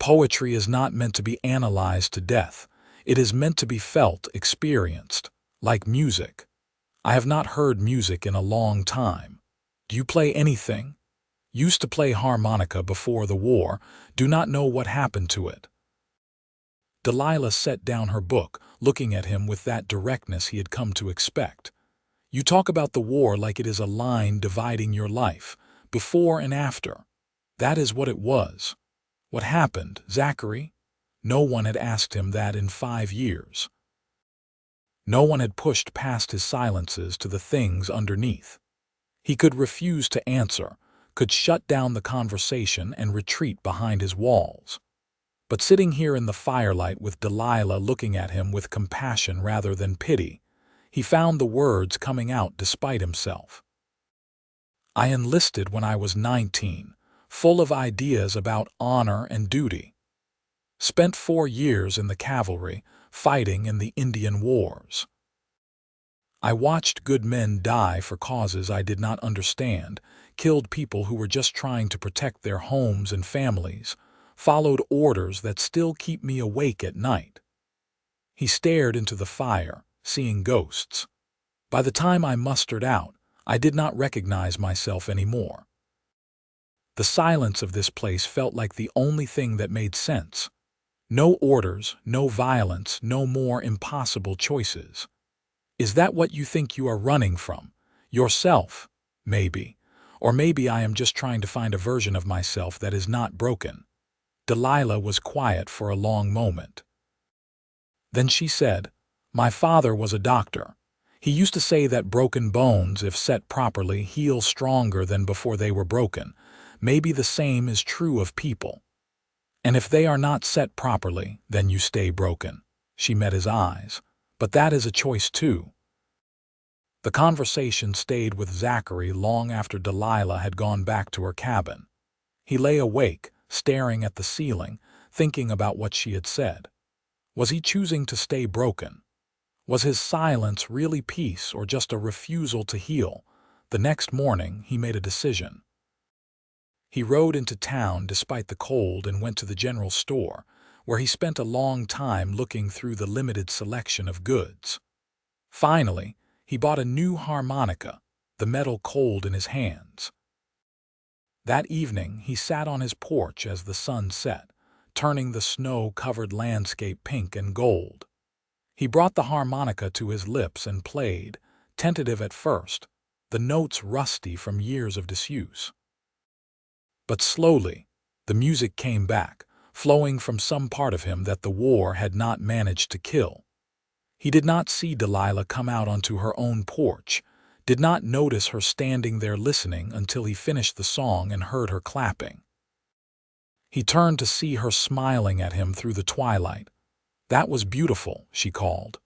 "Poetry is not meant to be analyzed to death. It is meant to be felt, experienced, like music. I have not heard music in a long time. Do you play anything?" "Used to play harmonica before the war, do not know what happened to it." Delilah set down her book, looking at him with that directness he had come to expect. "You talk about the war like it is a line dividing your life, before and after. That is what it was. What happened, Zachary?" No one had asked him that in 5 years. No one had pushed past his silences to the things underneath. He could refuse to answer, could shut down the conversation and retreat behind his walls. But sitting here in the firelight with Delilah looking at him with compassion rather than pity, he found the words coming out despite himself. "I enlisted when I was 19, full of ideas about honor and duty. Spent 4 years in the cavalry, fighting in the Indian Wars. I watched good men die for causes I did not understand, killed people who were just trying to protect their homes and families, followed orders that still keep me awake at night." He stared into the fire, seeing ghosts. "By the time I mustered out, I did not recognize myself anymore." The silence of this place felt like the only thing that made sense. No orders, no violence, no more impossible choices. "Is that what you think you are running from? Yourself? Maybe. Or maybe I am just trying to find a version of myself that is not broken." Delilah was quiet for a long moment. Then she said, "My father was a doctor. He used to say that broken bones, if set properly, heal stronger than before they were broken. Maybe the same is true of people. And if they are not set properly, then you stay broken." She met his eyes. But that is a choice too. The conversation stayed with Zachary long after Delilah had gone back to her cabin. He lay awake, staring at the ceiling, thinking about what she had said. Was he choosing to stay broken? Was his silence really peace or just a refusal to heal? The next morning, he made a decision. He rode into town despite the cold and went to the general store, where he spent a long time looking through the limited selection of goods. Finally, he bought a new harmonica, the metal cold in his hands. That evening, he sat on his porch as the sun set, turning the snow-covered landscape pink and gold. He brought the harmonica to his lips and played, tentative at first, the notes rusty from years of disuse. But slowly, the music came back, flowing from some part of him that the war had not managed to kill. He did not see Delilah come out onto her own porch, did not notice her standing there listening until he finished the song and heard her clapping. He turned to see her smiling at him through the twilight. "That was beautiful," she called.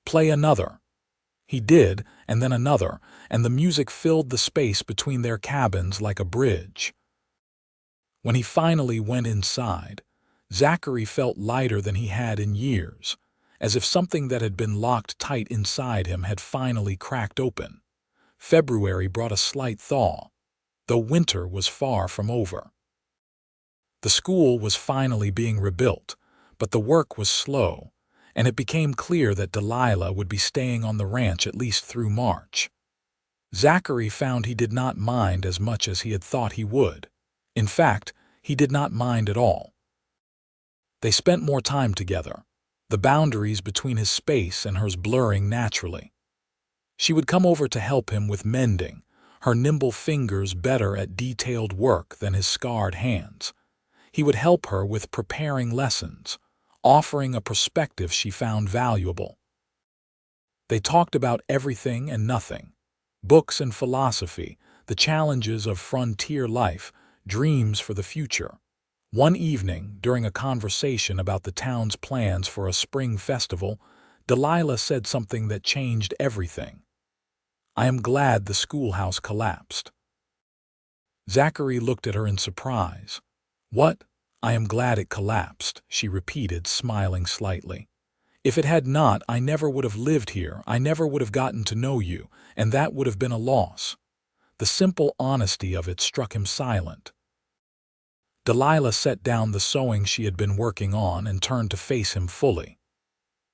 "Play another." He did, and then another, and the music filled the space between their cabins like a bridge. When he finally went inside, Zachary felt lighter than he had in years, as if something that had been locked tight inside him had finally cracked open. February brought a slight thaw, though winter was far from over. The school was finally being rebuilt, but the work was slow, and it became clear that Delilah would be staying on the ranch at least through March. Zachary found he did not mind as much as he had thought he would. In fact, he did not mind at all. They spent more time together, the boundaries between his space and hers blurring naturally. She would come over to help him with mending, her nimble fingers better at detailed work than his scarred hands. He would help her with preparing lessons, offering a perspective she found valuable. They talked about everything and nothing, books and philosophy, the challenges of frontier life, dreams for the future. One evening, during a conversation about the town's plans for a spring festival, Delilah said something that changed everything. "I am glad the schoolhouse collapsed." Zachary looked at her in surprise. "What? I am glad it collapsed," she repeated, smiling slightly. "If it had not, I never would have lived here, I never would have gotten to know you, and that would have been a loss." The simple honesty of it struck him silent. Delilah set down the sewing she had been working on and turned to face him fully.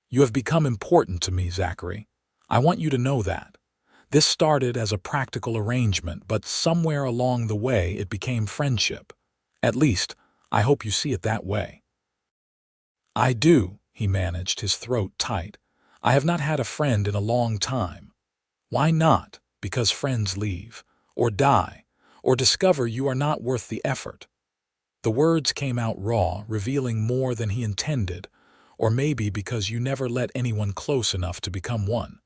"You have become important to me, Zachary. I want you to know that. This started as a practical arrangement, but somewhere along the way it became friendship. At least, I hope you see it that way." "I do," he managed, his throat tight. "I have not had a friend in a long time." "Why not?" "Because friends leave, or die, or discover you are not worth the effort." The words came out raw, revealing more than he intended, or maybe because you never let anyone close enough to become one.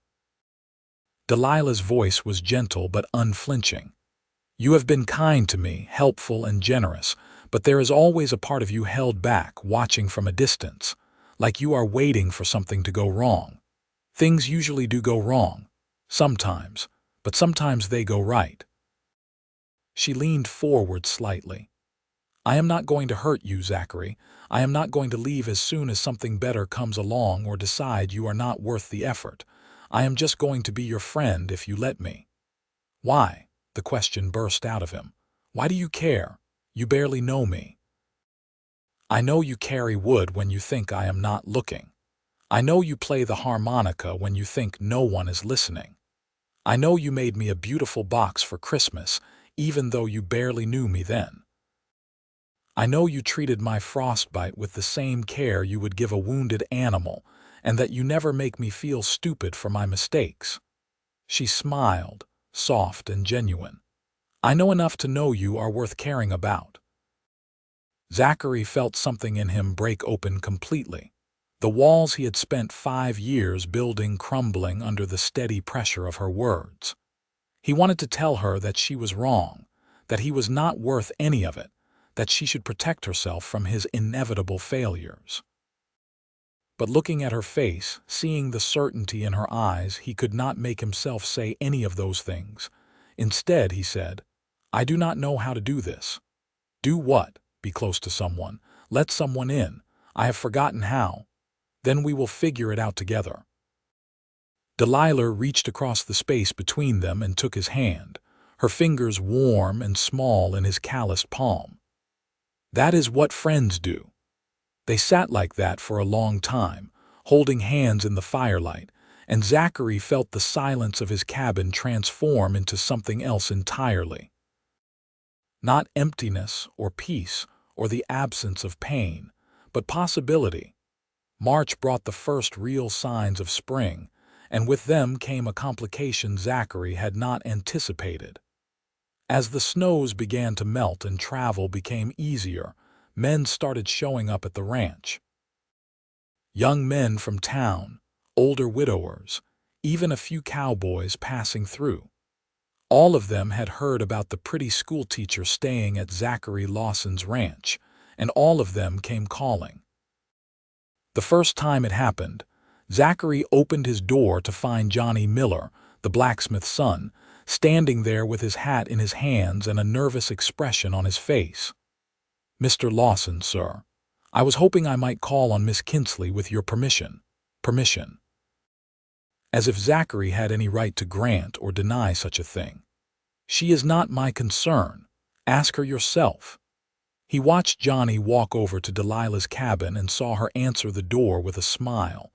Delilah's voice was gentle but unflinching. "You have been kind to me, helpful and generous, but there is always a part of you held back, watching from a distance, like you are waiting for something to go wrong. Things usually do go wrong, sometimes, but sometimes they go right." She leaned forward slightly. "I am not going to hurt you, Zachary. I am not going to leave as soon as something better comes along or decide you are not worth the effort. I am just going to be your friend if you let me." "Why?" the question burst out of him. "Why do you care? You barely know me." "I know you carry wood when you think I am not looking. I know you play the harmonica when you think no one is listening. I know you made me a beautiful box for Christmas, even though you barely knew me then. I know you treated my frostbite with the same care you would give a wounded animal, and that you never make me feel stupid for my mistakes." She smiled, soft and genuine. "I know enough to know you are worth caring about." Zachary felt something in him break open completely. The walls he had spent 5 years building crumbling under the steady pressure of her words. He wanted to tell her that she was wrong, that he was not worth any of it, that she should protect herself from his inevitable failures. But looking at her face, seeing the certainty in her eyes, he could not make himself say any of those things. Instead, he said, "I do not know how to do this." "Do what?" "Be close to someone. Let someone in. I have forgotten how. Then we will figure it out together." Delilah reached across the space between them and took his hand, her fingers warm and small in his calloused palm. That is what friends do. They sat like that for a long time, holding hands in the firelight, and Zachary felt the silence of his cabin transform into something else entirely. Not emptiness or peace or the absence of pain, but possibility. March brought the first real signs of spring, and with them came a complication Zachary had not anticipated. As the snows began to melt and travel became easier, men started showing up at the ranch. Young men from town, older widowers, even a few cowboys passing through. All of them had heard about the pretty schoolteacher staying at Zachary Lawson's ranch, and all of them came calling. The first time it happened, Zachary opened his door to find Johnny Miller, the blacksmith's son, standing there with his hat in his hands and a nervous expression on his face. "Mr. Lawson, sir, I was hoping I might call on Miss Kinsley with your permission." Permission. As if Zachary had any right to grant or deny such a thing. "She is not my concern. Ask her yourself." He watched Johnny walk over to Delilah's cabin and saw her answer the door with a smile.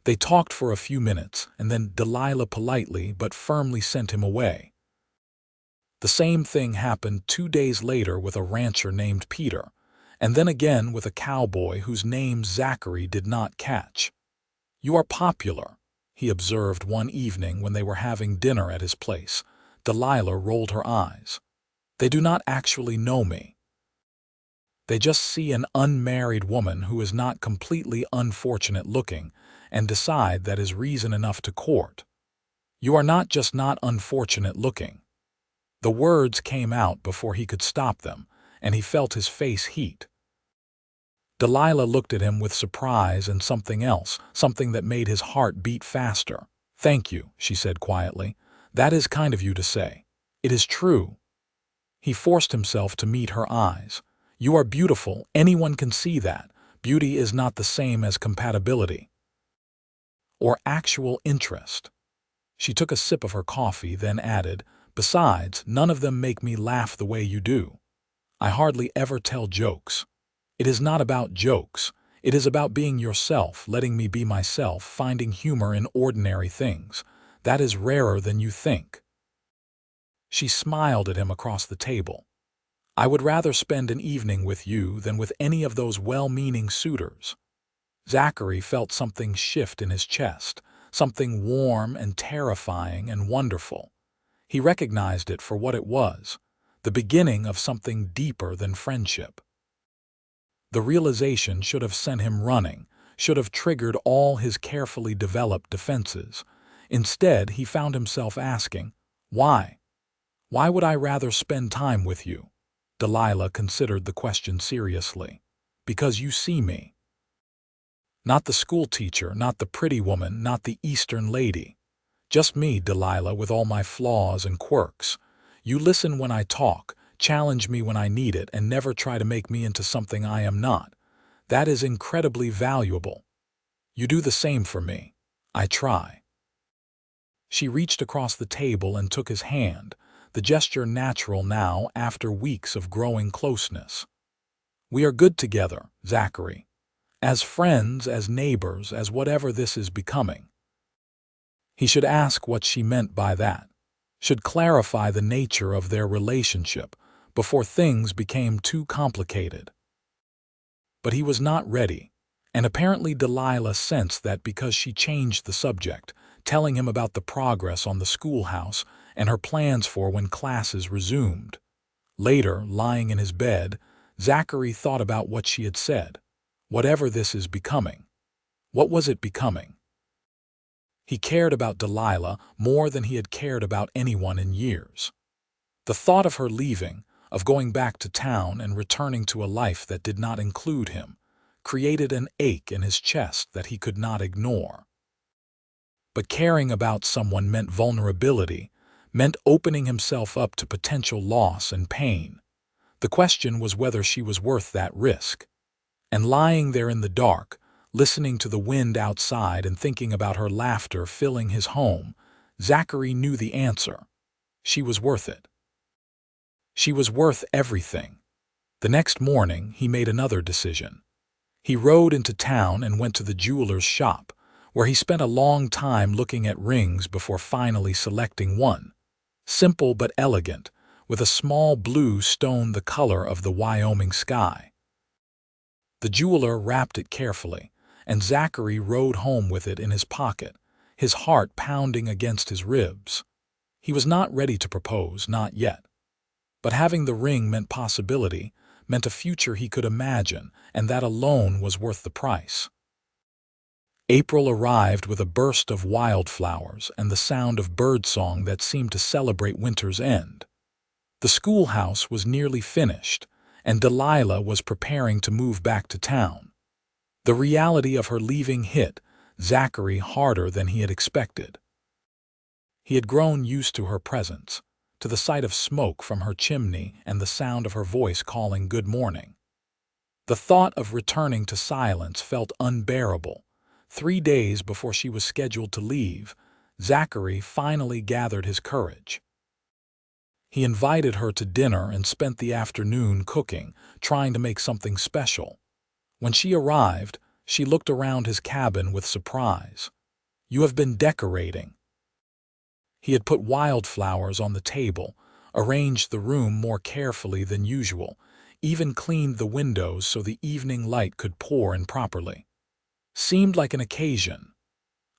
They talked for a few minutes, and then Delilah politely but firmly sent him away. The same thing happened 2 days later with a rancher named Peter, and then again with a cowboy whose name Zachary did not catch. "You are popular," he observed one evening when they were having dinner at his place. Delilah rolled her eyes. "They do not actually know me. They just see an unmarried woman who is not completely unfortunate looking and decide that is reason enough to court. You are not just not unfortunate looking." The words came out before he could stop them, and he felt his face heat. Delilah looked at him with surprise and something else, something that made his heart beat faster. "Thank you," she said quietly. "That is kind of you to say. It is true." He forced himself to meet her eyes. "You are beautiful. Anyone can see that. Beauty is not the same as compatibility or actual interest." She took a sip of her coffee, then added, "Besides, none of them make me laugh the way you do. I hardly ever tell jokes. It is not about jokes. It is about being yourself, letting me be myself, finding humor in ordinary things. That is rarer than you think." She smiled at him across the table. "I would rather spend an evening with you than with any of those well-meaning suitors." Zachary felt something shift in his chest, something warm and terrifying and wonderful. He recognized it for what it was, the beginning of something deeper than friendship. The realization should have sent him running, should have triggered all his carefully developed defenses. Instead, he found himself asking, "Why? Why would I rather spend time with you?" Delilah considered the question seriously. "Because you see me. Not the schoolteacher, not the pretty woman, not the Eastern lady. Just me, Delilah, with all my flaws and quirks. You listen when I talk, challenge me when I need it, and never try to make me into something I am not. That is incredibly valuable. You do the same for me. I try." She reached across the table and took his hand, the gesture natural now after weeks of growing closeness. "We are good together, Zachary. As friends, as neighbors, as whatever this is becoming." He should ask what she meant by that, should clarify the nature of their relationship before things became too complicated. But he was not ready, and apparently Delilah sensed that because she changed the subject, telling him about the progress on the schoolhouse and her plans for when classes resumed. Later, lying in his bed, Zachary thought about what she had said. Whatever this is becoming. What was it becoming? He cared about Delilah more than he had cared about anyone in years. The thought of her leaving, of going back to town and returning to a life that did not include him, created an ache in his chest that he could not ignore. But caring about someone meant vulnerability, meant opening himself up to potential loss and pain. The question was whether she was worth that risk. And lying there in the dark, listening to the wind outside and thinking about her laughter filling his home, Zachary knew the answer. She was worth it. She was worth everything. The next morning, he made another decision. He rode into town and went to the jeweler's shop, where he spent a long time looking at rings before finally selecting one. Simple but elegant, with a small blue stone the color of the Wyoming sky. The jeweler wrapped it carefully, and Zachary rode home with it in his pocket, his heart pounding against his ribs. He was not ready to propose, not yet. But having the ring meant possibility, meant a future he could imagine, and that alone was worth the price. April arrived with a burst of wildflowers and the sound of birdsong that seemed to celebrate winter's end. The schoolhouse was nearly finished, and Delilah was preparing to move back to town. The reality of her leaving hit Zachary harder than he had expected. He had grown used to her presence, to the sight of smoke from her chimney and the sound of her voice calling good morning. The thought of returning to silence felt unbearable. 3 days before she was scheduled to leave, Zachary finally gathered his courage. He invited her to dinner and spent the afternoon cooking, trying to make something special. When she arrived, she looked around his cabin with surprise. "You have been decorating." He had put wildflowers on the table, arranged the room more carefully than usual, even cleaned the windows so the evening light could pour in properly. Seemed like an occasion.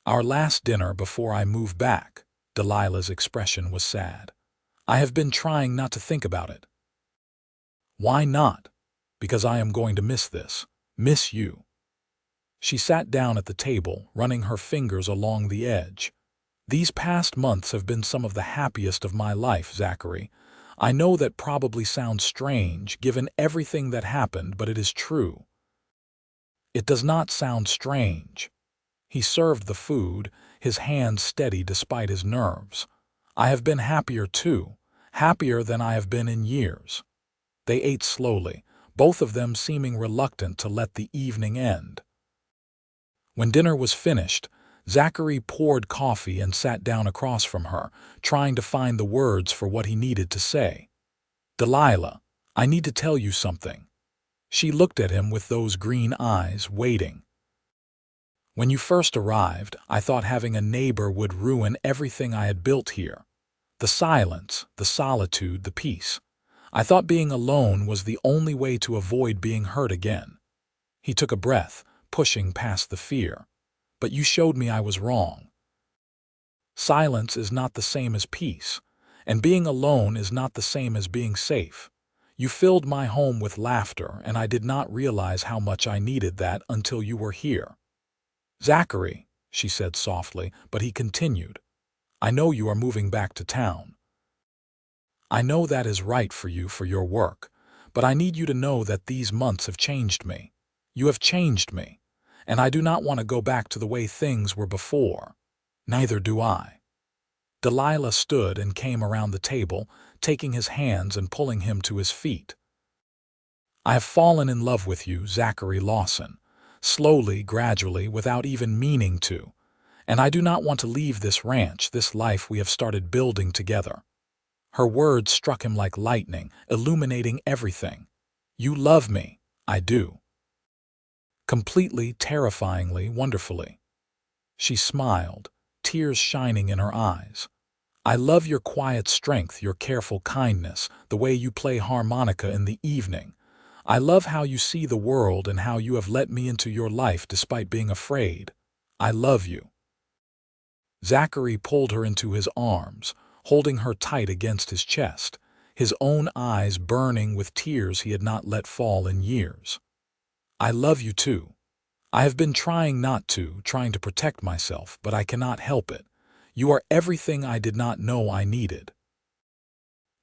"Our last dinner before I move back." Delilah's expression was sad. "I have been trying not to think about it." "Why not?" "Because I am going to miss this. Miss you." She sat down at the table, running her fingers along the edge. "These past months have been some of the happiest of my life, Zachary. I know that probably sounds strange, given everything that happened, but it is true." "It does not sound strange." He served the food, his hands steady despite his nerves. "I have been happier too, happier than I have been in years." They ate slowly, both of them seeming reluctant to let the evening end. When dinner was finished, Zachary poured coffee and sat down across from her, trying to find the words for what he needed to say. "Delilah, I need to tell you something." She looked at him with those green eyes, waiting. "When you first arrived, I thought having a neighbor would ruin everything I had built here. The silence, the solitude, the peace. I thought being alone was the only way to avoid being hurt again." He took a breath, pushing past the fear. "But you showed me I was wrong. Silence is not the same as peace, and being alone is not the same as being safe. You filled my home with laughter, and I did not realize how much I needed that until you were here." "Zachary," she said softly, but he continued, "I know you are moving back to town. I know that is right for you for your work, but I need you to know that these months have changed me. You have changed me, and I do not want to go back to the way things were before." "Neither do I." Delilah stood and came around the table, taking his hands and pulling him to his feet. "I have fallen in love with you, Zachary Lawson, slowly, gradually, without even meaning to, and I do not want to leave this ranch, this life we have started building together." Her words struck him like lightning, illuminating everything. "You love me." "I do." Completely, terrifyingly, wonderfully. She smiled, tears shining in her eyes. "I love your quiet strength, your careful kindness, the way you play harmonica in the evening. I love how you see the world and how you have let me into your life despite being afraid. I love you." Zachary pulled her into his arms, holding her tight against his chest, his own eyes burning with tears he had not let fall in years. "I love you too. I have been trying not to, trying to protect myself, but I cannot help it. You are everything I did not know I needed."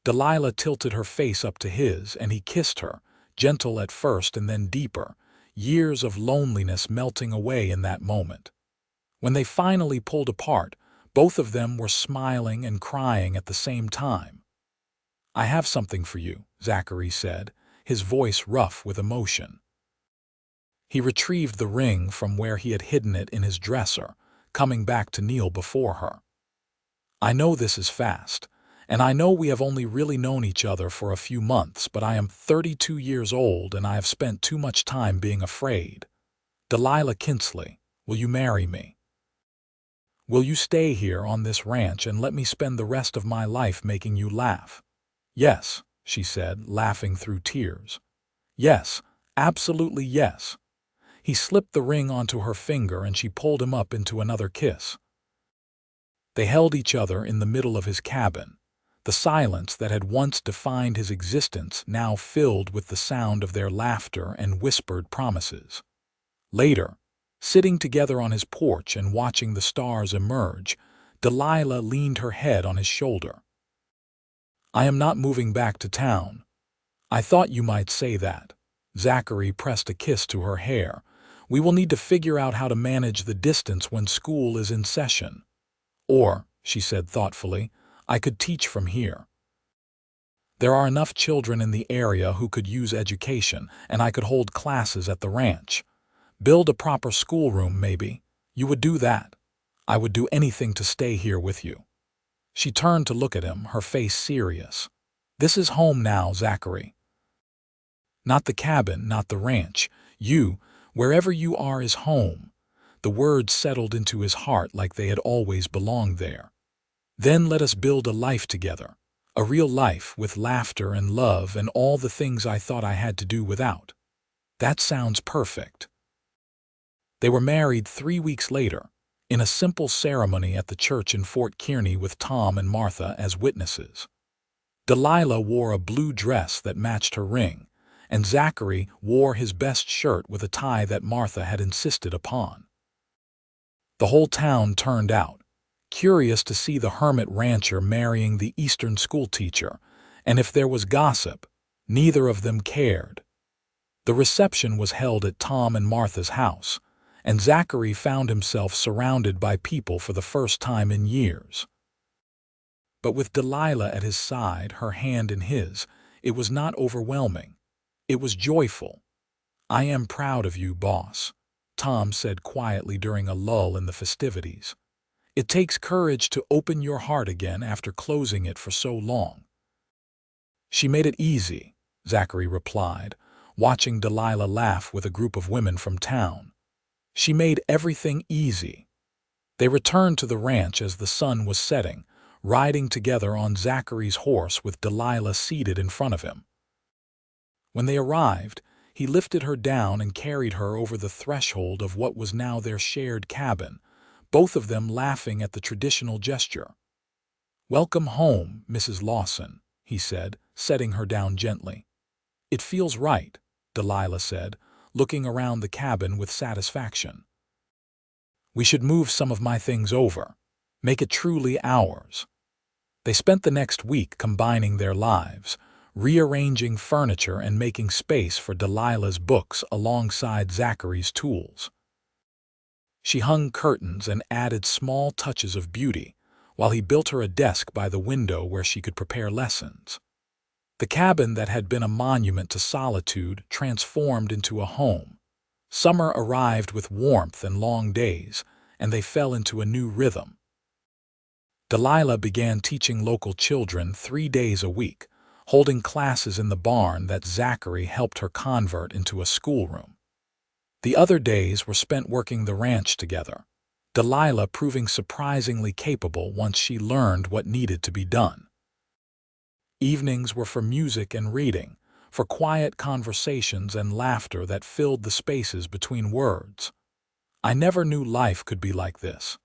Delilah tilted her face up to his, and he kissed her, gentle at first and then deeper, years of loneliness melting away in that moment. When they finally pulled apart, both of them were smiling and crying at the same time. "I have something for you," Zachary said, his voice rough with emotion. He retrieved the ring from where he had hidden it in his dresser, coming back to kneel before her. "I know this is fast, and I know we have only really known each other for a few months, but I am 32 years old and I have spent too much time being afraid. Delilah Kinsley, will you marry me? Will you stay here on this ranch and let me spend the rest of my life making you laugh?" "Yes," she said, laughing through tears. "Yes, absolutely yes." He slipped the ring onto her finger and she pulled him up into another kiss. They held each other in the middle of his cabin, the silence that had once defined his existence now filled with the sound of their laughter and whispered promises. Later, sitting together on his porch and watching the stars emerge, Delilah leaned her head on his shoulder. "I am not moving back to town." "I thought you might say that." Zachary pressed a kiss to her hair. "We will need to figure out how to manage the distance when school is in session." "Or," she said thoughtfully, "I could teach from here. There are enough children in the area who could use education, and I could hold classes at the ranch. Build a proper schoolroom, maybe. You would do that." "I would do anything to stay here with you." She turned to look at him, her face serious. "This is home now, Zachary. Not the cabin, not the ranch. You, wherever you are, is home." The words settled into his heart like they had always belonged there. "Then let us build a life together. A real life with laughter and love and all the things I thought I had to do without." "That sounds perfect." They were married 3 weeks later, in a simple ceremony at the church in Fort Kearney with Tom and Martha as witnesses. Delilah wore a blue dress that matched her ring, and Zachary wore his best shirt with a tie that Martha had insisted upon. The whole town turned out, curious to see the hermit rancher marrying the eastern schoolteacher, and if there was gossip, neither of them cared. The reception was held at Tom and Martha's house, and Zachary found himself surrounded by people for the first time in years. But with Delilah at his side, her hand in his, it was not overwhelming. It was joyful. "I am proud of you, boss," Tom said quietly during a lull in the festivities. "It takes courage to open your heart again after closing it for so long." "She made it easy," Zachary replied, watching Delilah laugh with a group of women from town. "She made everything easy." They returned to the ranch as the sun was setting, riding together on Zachary's horse with Delilah seated in front of him. When they arrived, he lifted her down and carried her over the threshold of what was now their shared cabin, both of them laughing at the traditional gesture. "Welcome home, Mrs. Lawson," he said, setting her down gently. "It feels right," Delilah said, looking around the cabin with satisfaction. "We should move some of my things over, make it truly ours." They spent the next week combining their lives, rearranging furniture and making space for Delilah's books alongside Zachary's tools. She hung curtains and added small touches of beauty, while he built her a desk by the window where she could prepare lessons. The cabin that had been a monument to solitude transformed into a home. Summer arrived with warmth and long days, and they fell into a new rhythm. Delilah began teaching local children 3 days a week, holding classes in the barn that Zachary helped her convert into a schoolroom. The other days were spent working the ranch together, Delilah proving surprisingly capable once she learned what needed to be done. Evenings were for music and reading, for quiet conversations and laughter that filled the spaces between words. "I never knew life could be like this,"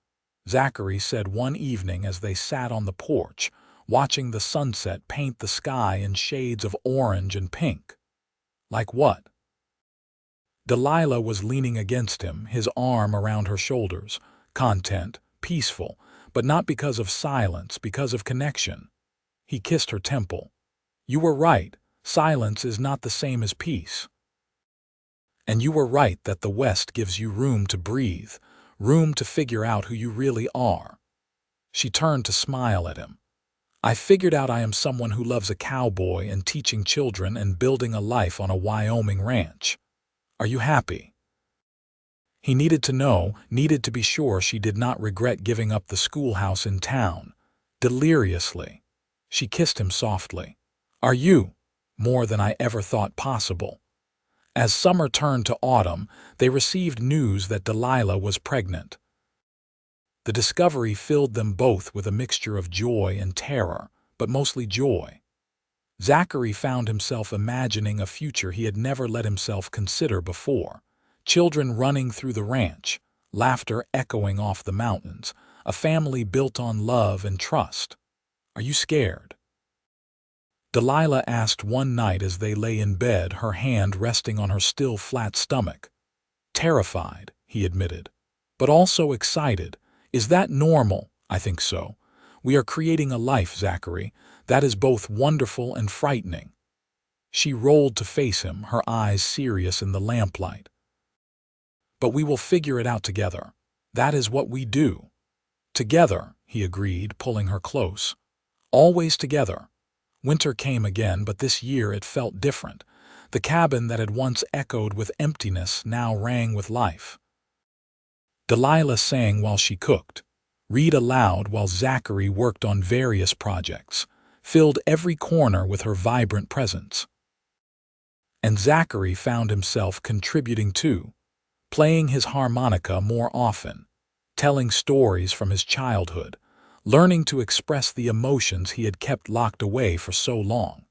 Zachary said one evening as they sat on the porch, watching the sunset paint the sky in shades of orange and pink. "Like what?" Delilah was leaning against him, his arm around her shoulders, content, peaceful, but not because of silence, because of connection. He kissed her temple. "You were right, silence is not the same as peace." And you were right that the West gives you room to breathe, room to figure out who you really are." She turned to smile at him. "I figured out I am someone who loves a cowboy and teaching children and building a life on a Wyoming ranch. Are you happy?" He needed to know, needed to be sure she did not regret giving up the schoolhouse in town. Deliriously, she kissed him softly. "Are you?" "More than I ever thought possible." As summer turned to autumn, they received news that Delilah was pregnant. The discovery filled them both with a mixture of joy and terror, but mostly joy. Zachary found himself imagining a future he had never let himself consider before. Children running through the ranch, laughter echoing off the mountains, a family built on love and trust. "Are you scared?" Delilah asked one night as they lay in bed, her hand resting on her still flat stomach. "Terrified," he admitted, "but also excited. Is that normal?" "I think so. We are creating a life, Zachary, that is both wonderful and frightening." She rolled to face him, her eyes serious in the lamplight. "But we will figure it out together. That is what we do." "Together," he agreed, pulling her close. "Always together." Winter came again, but this year it felt different. The cabin that had once echoed with emptiness now rang with life. Delilah sang while she cooked, read aloud while Zachary worked on various projects, filled every corner with her vibrant presence. And Zachary found himself contributing too, playing his harmonica more often, telling stories from his childhood, learning to express the emotions he had kept locked away for so long.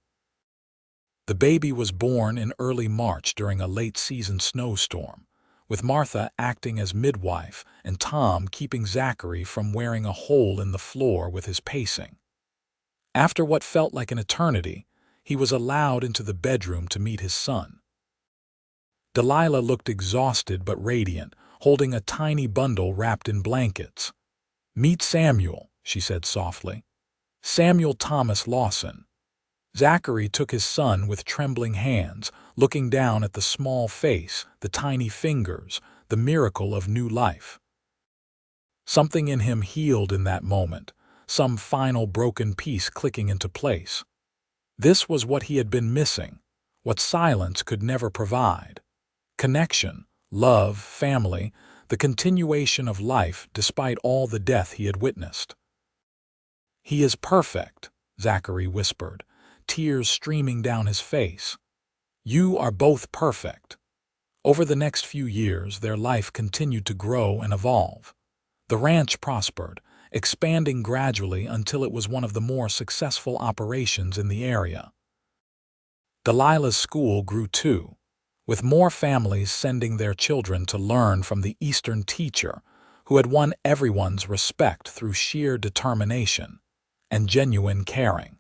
The baby was born in early March during a late-season snowstorm, with Martha acting as midwife and Tom keeping Zachary from wearing a hole in the floor with his pacing. After what felt like an eternity, he was allowed into the bedroom to meet his son. Delilah looked exhausted but radiant, holding a tiny bundle wrapped in blankets. "Meet Samuel," she said softly. "Samuel Thomas Lawson." Zachary took his son with trembling hands, looking down at the small face, the tiny fingers, the miracle of new life. Something in him healed in that moment, some final broken piece clicking into place. This was what he had been missing, what silence could never provide. Connection, love, family, the continuation of life despite all the death he had witnessed. "He is perfect," Zachary whispered, tears streaming down his face. "You are both perfect." Over the next few years, their life continued to grow and evolve. The ranch prospered, expanding gradually until it was one of the more successful operations in the area. Delilah's school grew too, with more families sending their children to learn from the Eastern teacher who had won everyone's respect through sheer determination and genuine caring.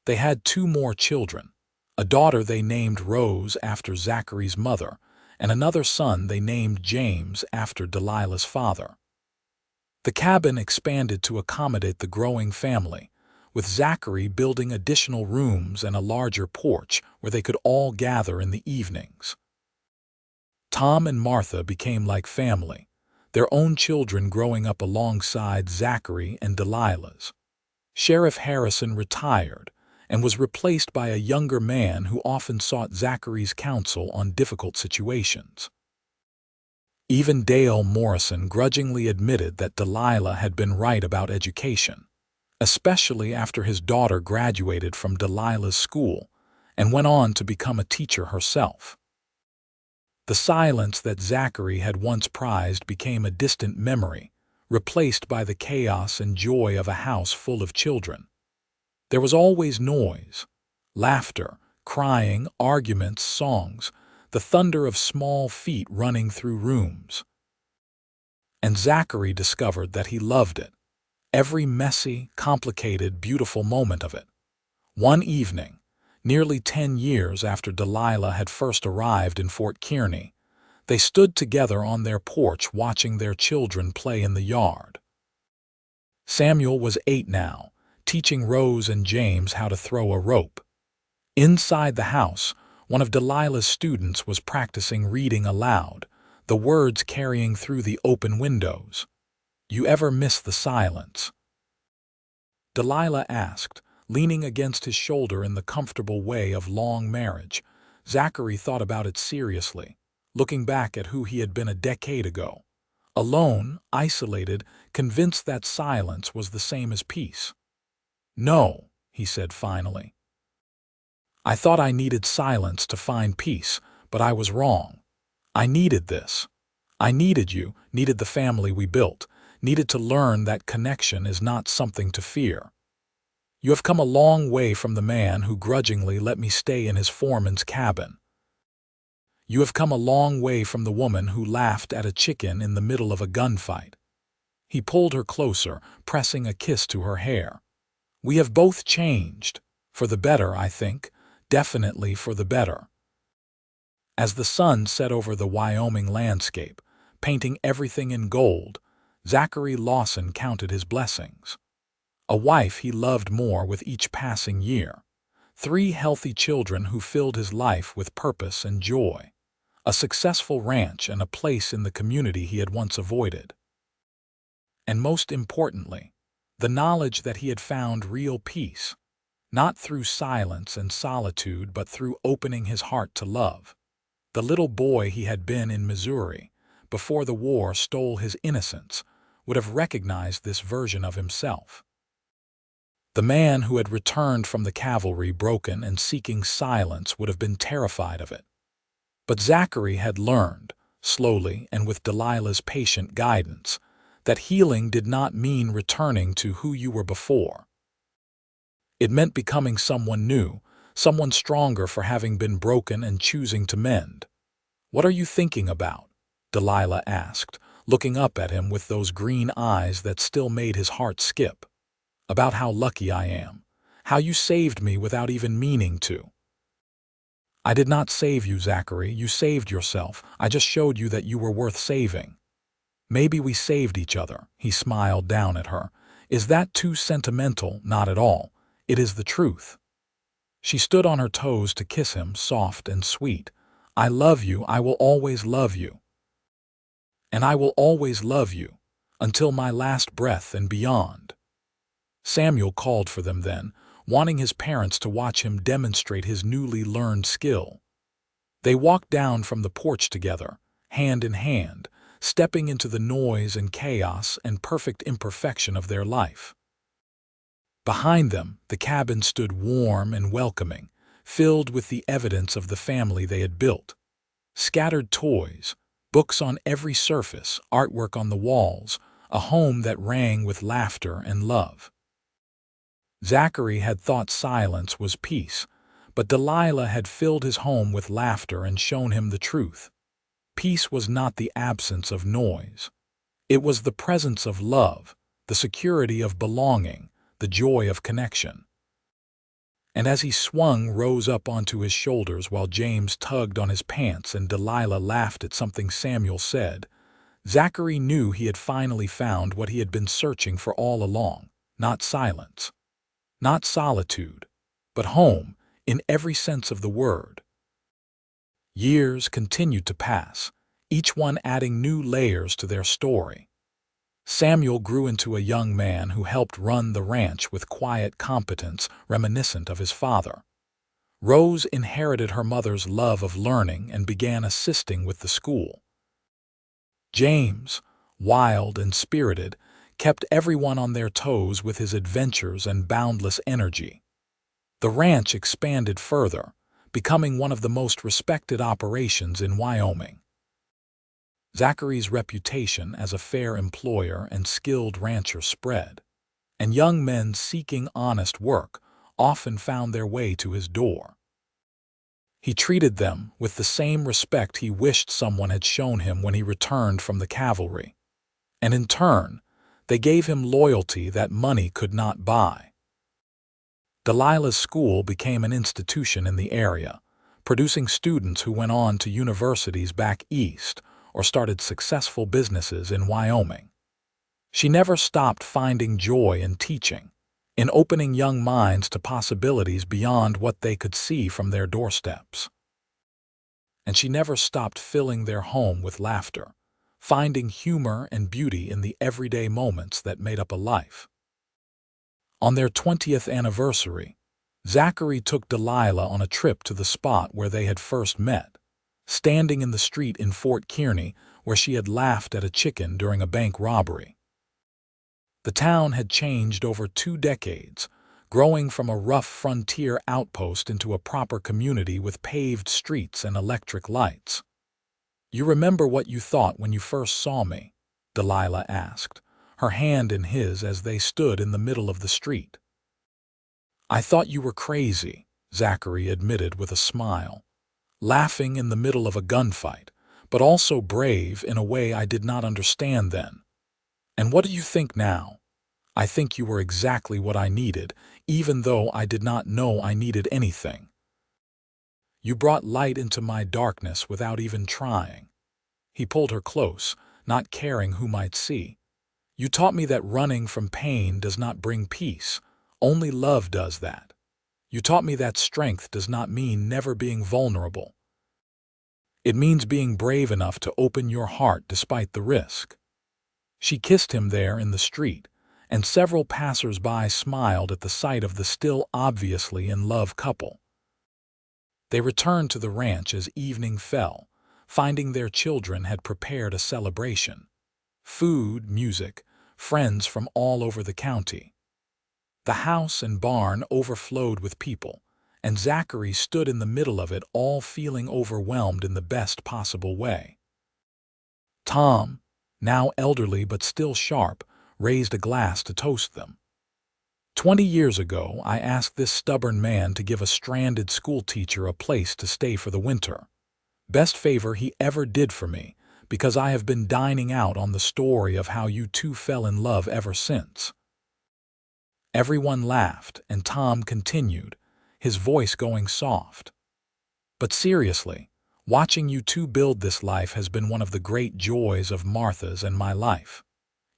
They had 2 more children, a daughter they named Rose after Zachary's mother, and another son they named James after Delilah's father. The cabin expanded to accommodate the growing family, with Zachary building additional rooms and a larger porch where they could all gather in the evenings. Tom and Martha became like family, their own children growing up alongside Zachary and Delilah's. Sheriff Harrison retired and was replaced by a younger man who often sought Zachary's counsel on difficult situations. Even Dale Morrison grudgingly admitted that Delilah had been right about education, especially after his daughter graduated from Delilah's school and went on to become a teacher herself. The silence that Zachary had once prized became a distant memory, replaced by the chaos and joy of a house full of children. There was always noise, laughter, crying, arguments, songs, the thunder of small feet running through rooms. And Zachary discovered that he loved it, every messy, complicated, beautiful moment of it. One evening, nearly 10 years after Delilah had first arrived in Fort Kearney, they stood together on their porch watching their children play in the yard. Samuel was 8 now, teaching Rose and James how to throw a rope. Inside the house, one of Delilah's students was practicing reading aloud, the words carrying through the open windows. "You ever miss the silence?" Delilah asked, leaning against his shoulder in the comfortable way of long marriage. Zachary thought about it seriously, looking back at who he had been a decade ago. Alone, isolated, convinced that silence was the same as peace. "No," he said finally. "I thought I needed silence to find peace, but I was wrong. I needed this. I needed you, needed the family we built, needed to learn that connection is not something to fear. You have come a long way from the man who grudgingly let me stay in his foreman's cabin. You have come a long way from the woman who laughed at a chicken in the middle of a gunfight." He pulled her closer, pressing a kiss to her hair. "We have both changed. For the better, I think. Definitely for the better." As the sun set over the Wyoming landscape, painting everything in gold, Zachary Lawson counted his blessings. A wife he loved more with each passing year. 3 healthy children who filled his life with purpose and joy. A successful ranch and a place in the community he had once avoided. And most importantly, the knowledge that he had found real peace, not through silence and solitude, but through opening his heart to love. The little boy he had been in Missouri, before the war stole his innocence, would have recognized this version of himself. The man who had returned from the cavalry broken and seeking silence would have been terrified of it. But Zachary had learned, slowly and with Delilah's patient guidance, that healing did not mean returning to who you were before. It meant becoming someone new, someone stronger for having been broken and choosing to mend. "What are you thinking about?" Delilah asked, looking up at him with those green eyes that still made his heart skip. "About how lucky I am, how you saved me without even meaning to." "I did not save you, Zachary. You saved yourself. I just showed you that you were worth saving." "Maybe we saved each other," he smiled down at her. "Is that too sentimental?" "Not at all. It is the truth." She stood on her toes to kiss him, soft and sweet. "I love you. I will always love you. And I will always love you, until my last breath and beyond." Samuel called for them then, wanting his parents to watch him demonstrate his newly learned skill. They walked down from the porch together, hand in hand, stepping into the noise and chaos and perfect imperfection of their life. Behind them, the cabin stood warm and welcoming, filled with the evidence of the family they had built. Scattered toys, books on every surface, artwork on the walls, a home that rang with laughter and love. Zachary had thought silence was peace, but Delilah had filled his home with laughter and shown him the truth. Peace was not the absence of noise. It was the presence of love, the security of belonging, the joy of connection. And as he swung Rose up onto his shoulders while James tugged on his pants and Delilah laughed at something Samuel said, Zachary knew he had finally found what he had been searching for all along, not silence. Not solitude, but home, in every sense of the word. Years continued to pass, each one adding new layers to their story. Samuel grew into a young man who helped run the ranch with quiet competence reminiscent of his father. Rose inherited her mother's love of learning and began assisting with the school. James, wild and spirited, kept everyone on their toes with his adventures and boundless energy. The ranch expanded further, becoming one of the most respected operations in Wyoming. Zachary's reputation as a fair employer and skilled rancher spread, and young men seeking honest work often found their way to his door. He treated them with the same respect he wished someone had shown him when he returned from the cavalry, and in turn, they gave him loyalty that money could not buy. Delilah's school became an institution in the area, producing students who went on to universities back east or started successful businesses in Wyoming. She never stopped finding joy in teaching, in opening young minds to possibilities beyond what they could see from their doorsteps. and she never stopped filling their home with laughter, finding humor and beauty in the everyday moments that made up a life. On their 20th anniversary, Zachary took Delilah on a trip to the spot where they had first met, standing in the street in Fort Kearney where she had laughed at a chicken during a bank robbery. The town had changed over 2 decades, growing from a rough frontier outpost into a proper community with paved streets and electric lights. "You remember what you thought when you first saw me?" Delilah asked, her hand in his as they stood in the middle of the street. "I thought you were crazy," Zachary admitted with a smile, "laughing in the middle of a gunfight, but also brave in a way I did not understand then. And what do you think now? I think you were exactly what I needed, even though I did not know I needed anything. You brought light into my darkness without even trying." He pulled her close, not caring who might see. "You taught me that running from pain does not bring peace. Only love does that. You taught me that strength does not mean never being vulnerable. It means being brave enough to open your heart despite the risk." She kissed him there in the street, and several passers-by smiled at the sight of the still obviously in love couple. They returned to the ranch as evening fell, finding their children had prepared a celebration. Food, music, friends from all over the county. The house and barn overflowed with people, and Zachary stood in the middle of it all feeling overwhelmed in the best possible way. Tom, now elderly but still sharp, raised a glass to toast them. 20 years ago, I asked this stubborn man to give a stranded schoolteacher a place to stay for the winter. Best favor he ever did for me, because I have been dining out on the story of how you two fell in love ever since." Everyone laughed, and Tom continued, his voice going soft. "But seriously, watching you two build this life has been one of the great joys of Martha's and my life.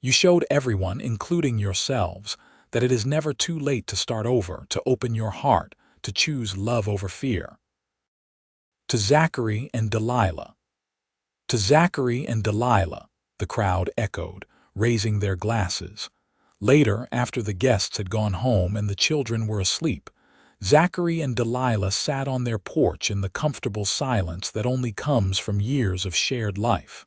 You showed everyone, including yourselves, that it is never too late to start over, to open your heart, to choose love over fear." To Zachary and Delilah. "To Zachary and Delilah," the crowd echoed, raising their glasses. Later, after the guests had gone home and the children were asleep, Zachary and Delilah sat on their porch in the comfortable silence that only comes from years of shared life.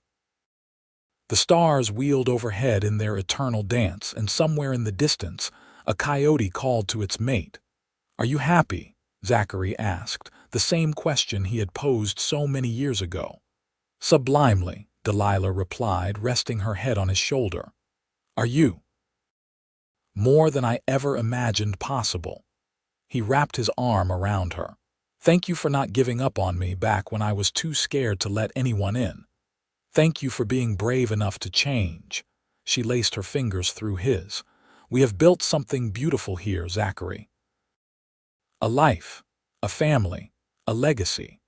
The stars wheeled overhead in their eternal dance, and somewhere in the distance, a coyote called to its mate. "Are you happy?" Zachary asked, the same question he had posed so many years ago. "Sublimely," Delilah replied, resting her head on his shoulder. "Are you?" "More than I ever imagined possible." He wrapped his arm around her. "Thank you for not giving up on me back when I was too scared to let anyone in. Thank you for being brave enough to change." She laced her fingers through his. "We have built something beautiful here, Zachary. A life, a family, a legacy.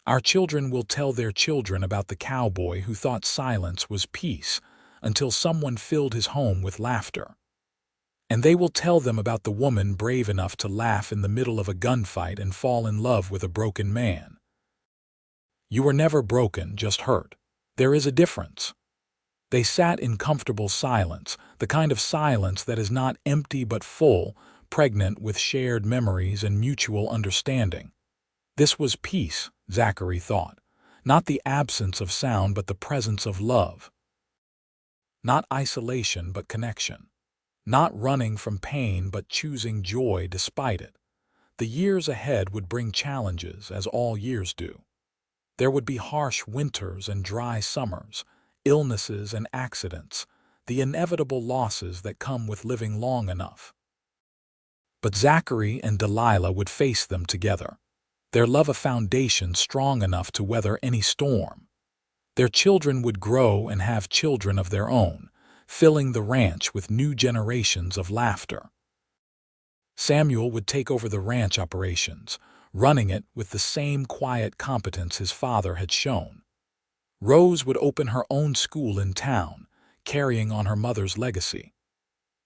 Our children will tell their children about the cowboy who thought silence was peace until someone filled his home with laughter. And they will tell them about the woman brave enough to laugh in the middle of a gunfight and fall in love with a broken man. You were never broken, just hurt. There is a difference." They sat in comfortable silence, the kind of silence that is not empty but full, pregnant with shared memories and mutual understanding. This was peace, Zachary thought. Not the absence of sound but the presence of love. Not isolation but connection. Not running from pain but choosing joy despite it. The years ahead would bring challenges, as all years do. There would be harsh winters and dry summers, illnesses and accidents, the inevitable losses that come with living long enough. But Zachary and Delilah would face them together. Their love a foundation strong enough to weather any storm. Their children would grow and have children of their own, filling the ranch with new generations of laughter. Samuel would take over the ranch operations, running it with the same quiet competence his father had shown. Rose would open her own school in town, carrying on her mother's legacy.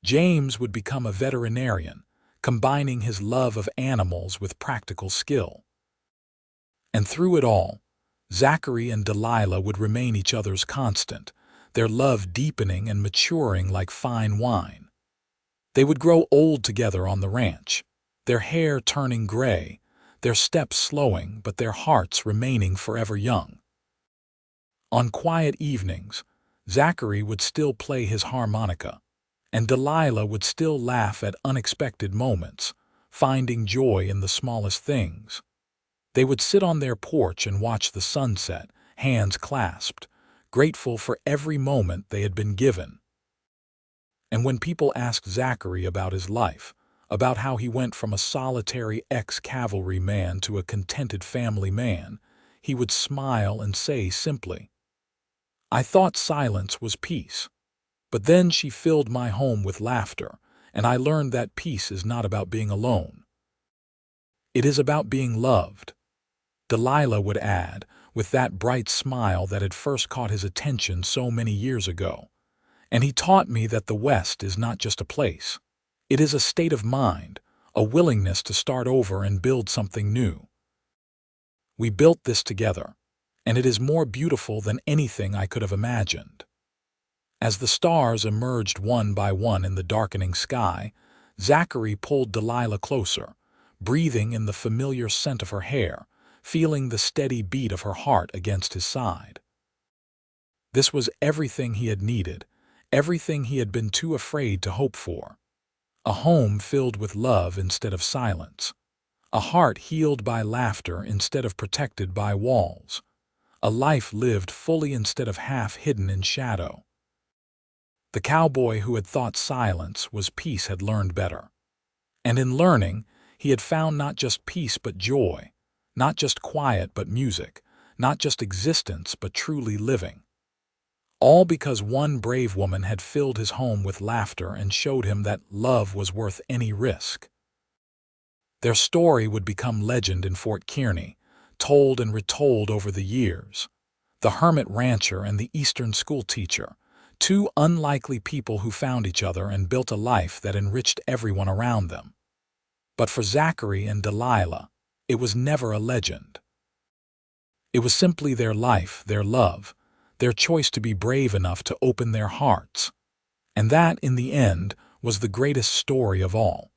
James would become a veterinarian, combining his love of animals with practical skill. And through it all, Zachary and Delilah would remain each other's constant, their love deepening and maturing like fine wine. They would grow old together on the ranch, their hair turning gray, their steps slowing but their hearts remaining forever young. On quiet evenings, Zachary would still play his harmonica, and Delilah would still laugh at unexpected moments, finding joy in the smallest things. They would sit on their porch and watch the sunset, hands clasped, grateful for every moment they had been given. And when people asked Zachary about his life, about how he went from a solitary ex-cavalryman to a contented family man, he would smile and say simply, "I thought silence was peace, but then she filled my home with laughter, and I learned that peace is not about being alone. It is about being loved." Delilah would add, with that bright smile that had first caught his attention so many years ago, "And he taught me that the West is not just a place. It is a state of mind, a willingness to start over and build something new. We built this together, and it is more beautiful than anything I could have imagined." As the stars emerged one by one in the darkening sky, Zachary pulled Delilah closer, breathing in the familiar scent of her hair, feeling the steady beat of her heart against his side. This was everything he had needed, everything he had been too afraid to hope for. A home filled with love instead of silence. A heart healed by laughter instead of protected by walls. A life lived fully instead of half hidden in shadow. The cowboy who had thought silence was peace had learned better. And in learning, he had found not just peace but joy, not just quiet but music, not just existence but truly living. All because one brave woman had filled his home with laughter and showed him that love was worth any risk. Their story would become legend in Fort Kearney, told and retold over the years. The hermit rancher and the eastern schoolteacher, two unlikely people who found each other and built a life that enriched everyone around them. But for Zachary and Delilah, it was never a legend. It was simply their life, their love, their choice to be brave enough to open their hearts. And that, in the end, was the greatest story of all.